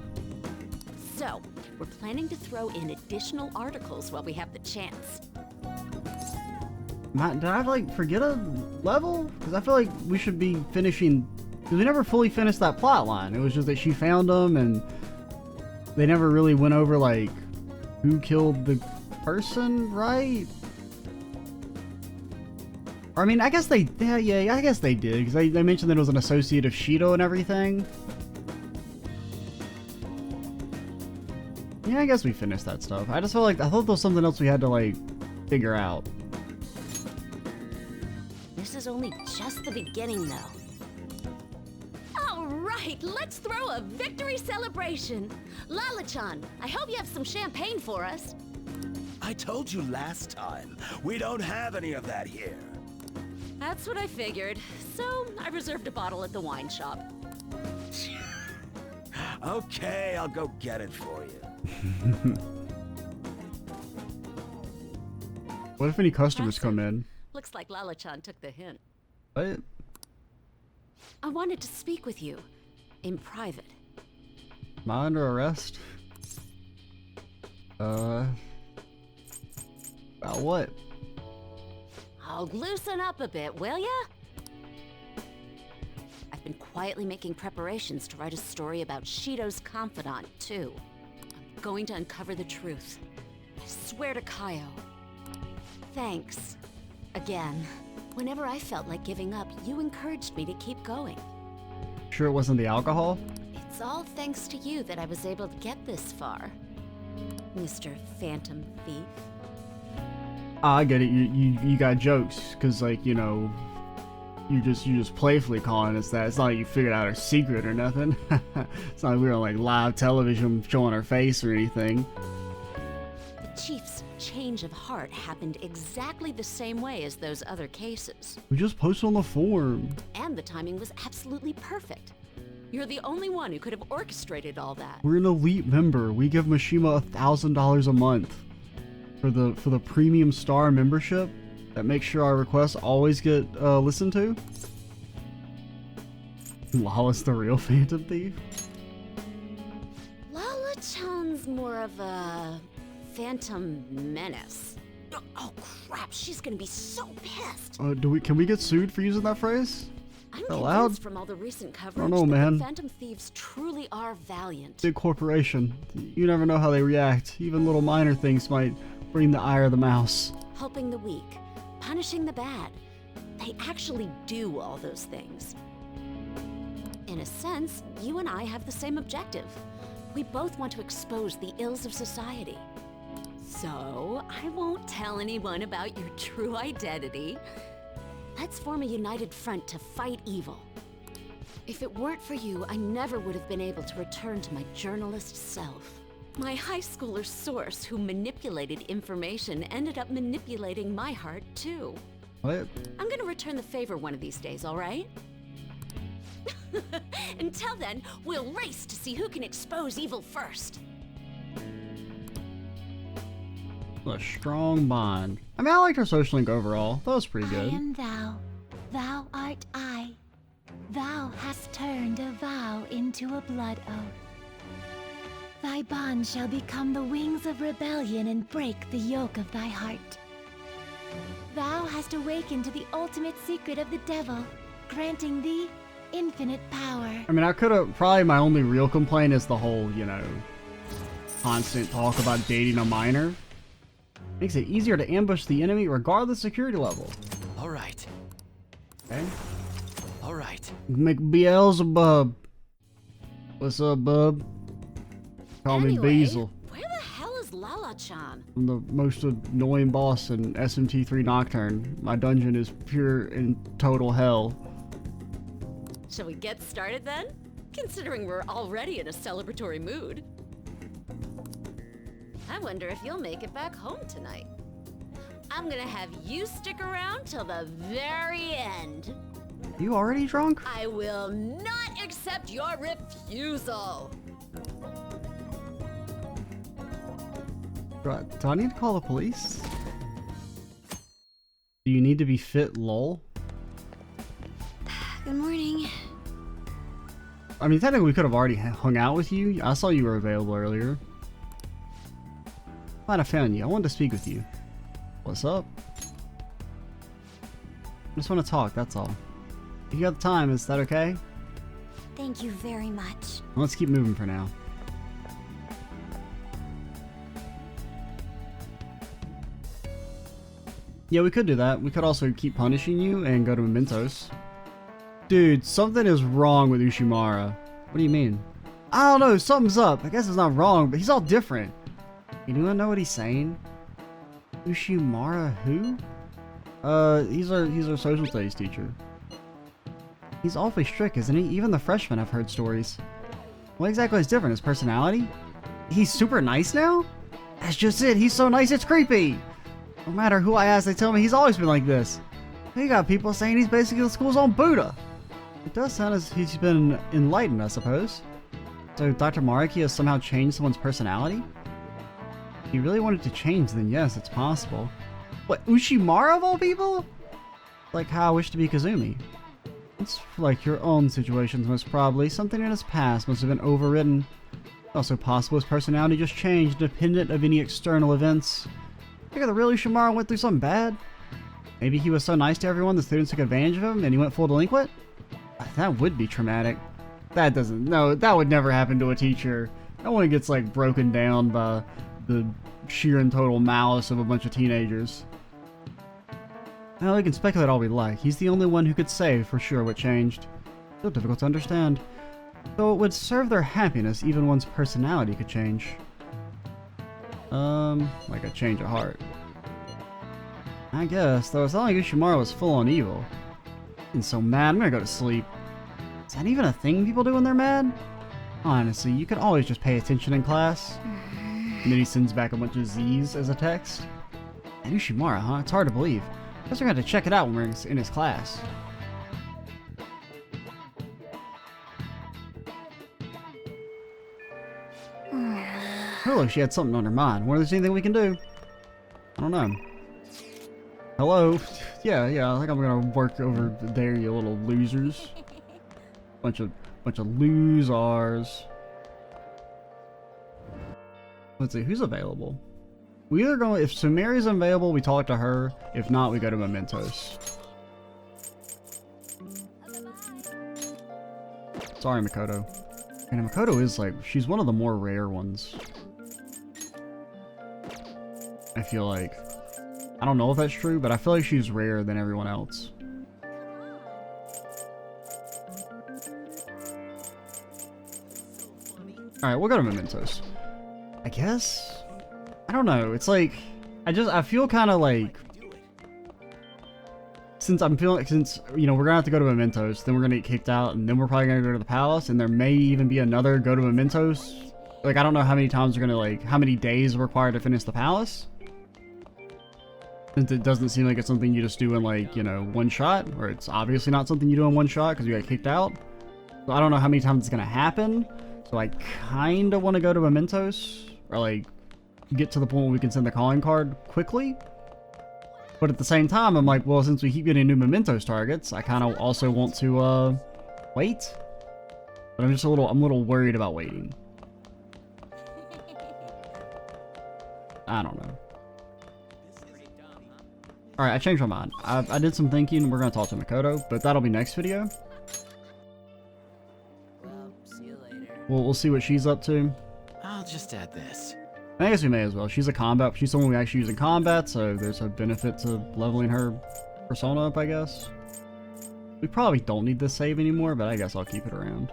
So, we're planning to throw in additional articles while we have the chance. Did I, like, forget a level? Because I feel like we should be finishing... Because we never fully finished that plot line. It was just that she found them, and they never really went over, like, who killed the person, right? Or, I mean, I guess they... Yeah, I guess they did. Because they mentioned that it was an associate of Shido and everything. Yeah, I guess we finished that stuff. I just felt like... I thought there was something else we had to, like, figure out. This is only just the beginning, though. All right, let's throw a victory celebration. Lala-chan, I hope you have some champagne for us. I told you last time, we don't have any of that here. That's what I figured. So, I reserved a bottle at the wine shop. Okay, I'll go get it for you. What if any customers come in? Looks like Lala-chan took the hint. What? I wanted to speak with you. In private. Am I under arrest? About what? I'll loosen up a bit, will ya? I've been quietly making preparations to write a story about Shido's confidant, too. I'm going to uncover the truth. I swear to Kaio. Thanks. Again. Whenever I felt like giving up, you encouraged me to keep going. Sure it wasn't the alcohol? It's all thanks to you that I was able to get this far, Mr. Phantom Thief. I get it. You got jokes, cause like you know, you just playfully calling us that. It's not like you figured out our secret or nothing. It's not like we were on like live television showing our face or anything. The Chief's change of heart happened exactly the same way as those other cases. We just posted on the forum. And the timing was absolutely perfect. You're the only one who could have orchestrated all that. We're an elite member. We give Mishima $1,000 a month for the premium star membership. That makes sure our requests always get listened to. Lala's the real Phantom Thief. Lala-chan's more of a Phantom Menace. Oh crap, she's gonna be so pissed. Can we get sued for using that phrase? I'm Allowed? convinced from all the recent coverage know, that man. the Phantom Thieves truly are valiant. Big corporation. You never know how they react. Even little minor things might bring the ire of the mouse. Helping the weak, punishing the bad. They actually do all those things. In a sense, you and I have the same objective. We both want to expose the ills of society. So, I won't tell anyone about your true identity. Let's form a united front to fight evil. If it weren't for you, I never would have been able to return to my journalist self. My high schooler source who manipulated information ended up manipulating my heart too. What? I'm gonna return the favor one of these days, all right? Until then, we'll race to see who can expose evil first. A strong bond. I mean, I liked her social link overall. That was pretty good. I am thou, thou art I. Thou hast turned a vow into a blood oath. Thy bond shall become the wings of rebellion and break the yoke of thy heart. Thou hast awakened to the ultimate secret of the devil, granting thee infinite power. I mean, I could have, probably my only real complaint is the whole, you know, constant talk about dating a minor. Makes it easier to ambush the enemy regardless of security level. All right. Okay. All right. McBeelzebub. What's up, bub? Call me Anyway, Beazle. where the hell is Lala-chan? I'm the most annoying boss in SMT3 Nocturne. My dungeon is pure and total hell. Shall we get started then? Considering we're already in a celebratory mood. I wonder if you'll make it back home tonight. I'm gonna have you stick around till the very end. You already drunk? I will not accept your refusal. Do I need to call the police? Do you need to be fit, lol? Good morning. I mean, technically we could have already hung out with you. I saw you were available earlier. Glad I found you. I wanted to speak with you. What's up? I just want to talk, that's all. If you got the time, is that okay? Thank you very much. Let's keep moving for now. Yeah, we could do that. We could also keep punishing you and go to Mementos. Dude, something is wrong with Ushimara. What do you mean? I don't know, something's up. I guess it's not wrong, but he's all different. You do know what he's saying? Ushimara who? He's our social studies teacher. He's awfully strict, isn't he? Even the freshmen have heard stories. What exactly is different? His personality? He's super nice now? That's just it, he's so nice it's creepy! No matter who I ask, they tell me he's always been like this. We got people saying he's basically the school's own Buddha. It does sound as he's been enlightened, I suppose. So Dr. Mariki has somehow changed someone's personality? If he really wanted to change, then yes, it's possible. What, Ushimara of all people? Like how I wish to be Kazumi. It's like your own situations, most probably. Something in his past must have been overridden. Also possible his personality just changed, independent of any external events. Think the real Ushimara went through something bad? Maybe he was so nice to everyone the students took advantage of him and he went full delinquent? That would be traumatic. That would never happen to a teacher. No one gets like broken down by the sheer and total malice of a bunch of teenagers. Well, we can speculate all we like. He's the only one who could say for sure what changed. Still difficult to understand. Though it would serve their happiness, even one's personality could change. Like a change of heart. I guess, though it's not like Ushimara was full on evil. I'm so mad, I'm gonna go to sleep. Is that even a thing people do when they're mad? Honestly, you could always just pay attention in class. And then he sends back a bunch of Z's as a text. And Ushimara, huh? It's hard to believe. Guess we're gonna have to check it out when we're in his class. Oh, she had something on her mind. Wonder if there's anything we can do. I don't know. Hello? Yeah, I think I'm gonna work over there, you little losers. Bunch of losers. Let's see, who's available? We either go, if Sumeri's available, we talk to her. If not, we go to Mementos. Sorry, Makoto. And Makoto is like, she's one of the more rare ones. I feel like. I don't know if that's true, but I feel like she's rarer than everyone else. Alright, we'll go to Mementos. I guess? I don't know, it's like, I feel kind of like since I'm feeling, since, you know, we're gonna have to go to Mementos, then we're gonna get kicked out, and then we're probably gonna go to the palace, and there may even be another go to Mementos. Like, I don't know how many times we're gonna, like, how many days are required to finish the palace. Since it doesn't seem like it's something you just do in, like, you know, one shot, or it's obviously not something you do in one shot because we got kicked out. So I don't know how many times it's gonna happen. So I kinda wanna go to Mementos, or, like, get to the point where we can send the calling card quickly. But at the same time, I'm like, well, since we keep getting new Mementos targets, I kind of also want to, wait. But I'm a little worried about waiting. I don't know. Alright, I changed my mind. I did some thinking. We're going to talk to Makoto, but that'll be next video. Well, see you later. We'll see what she's up to. I'll just add this. I guess we may as well. She's someone we actually use in combat, so there's a benefit to leveling her persona up, I guess. We probably don't need this save anymore, but I guess I'll keep it around.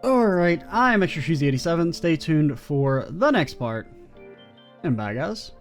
Alright, I'm Extra Cheesy 87. Stay tuned for the next part. And bye, guys.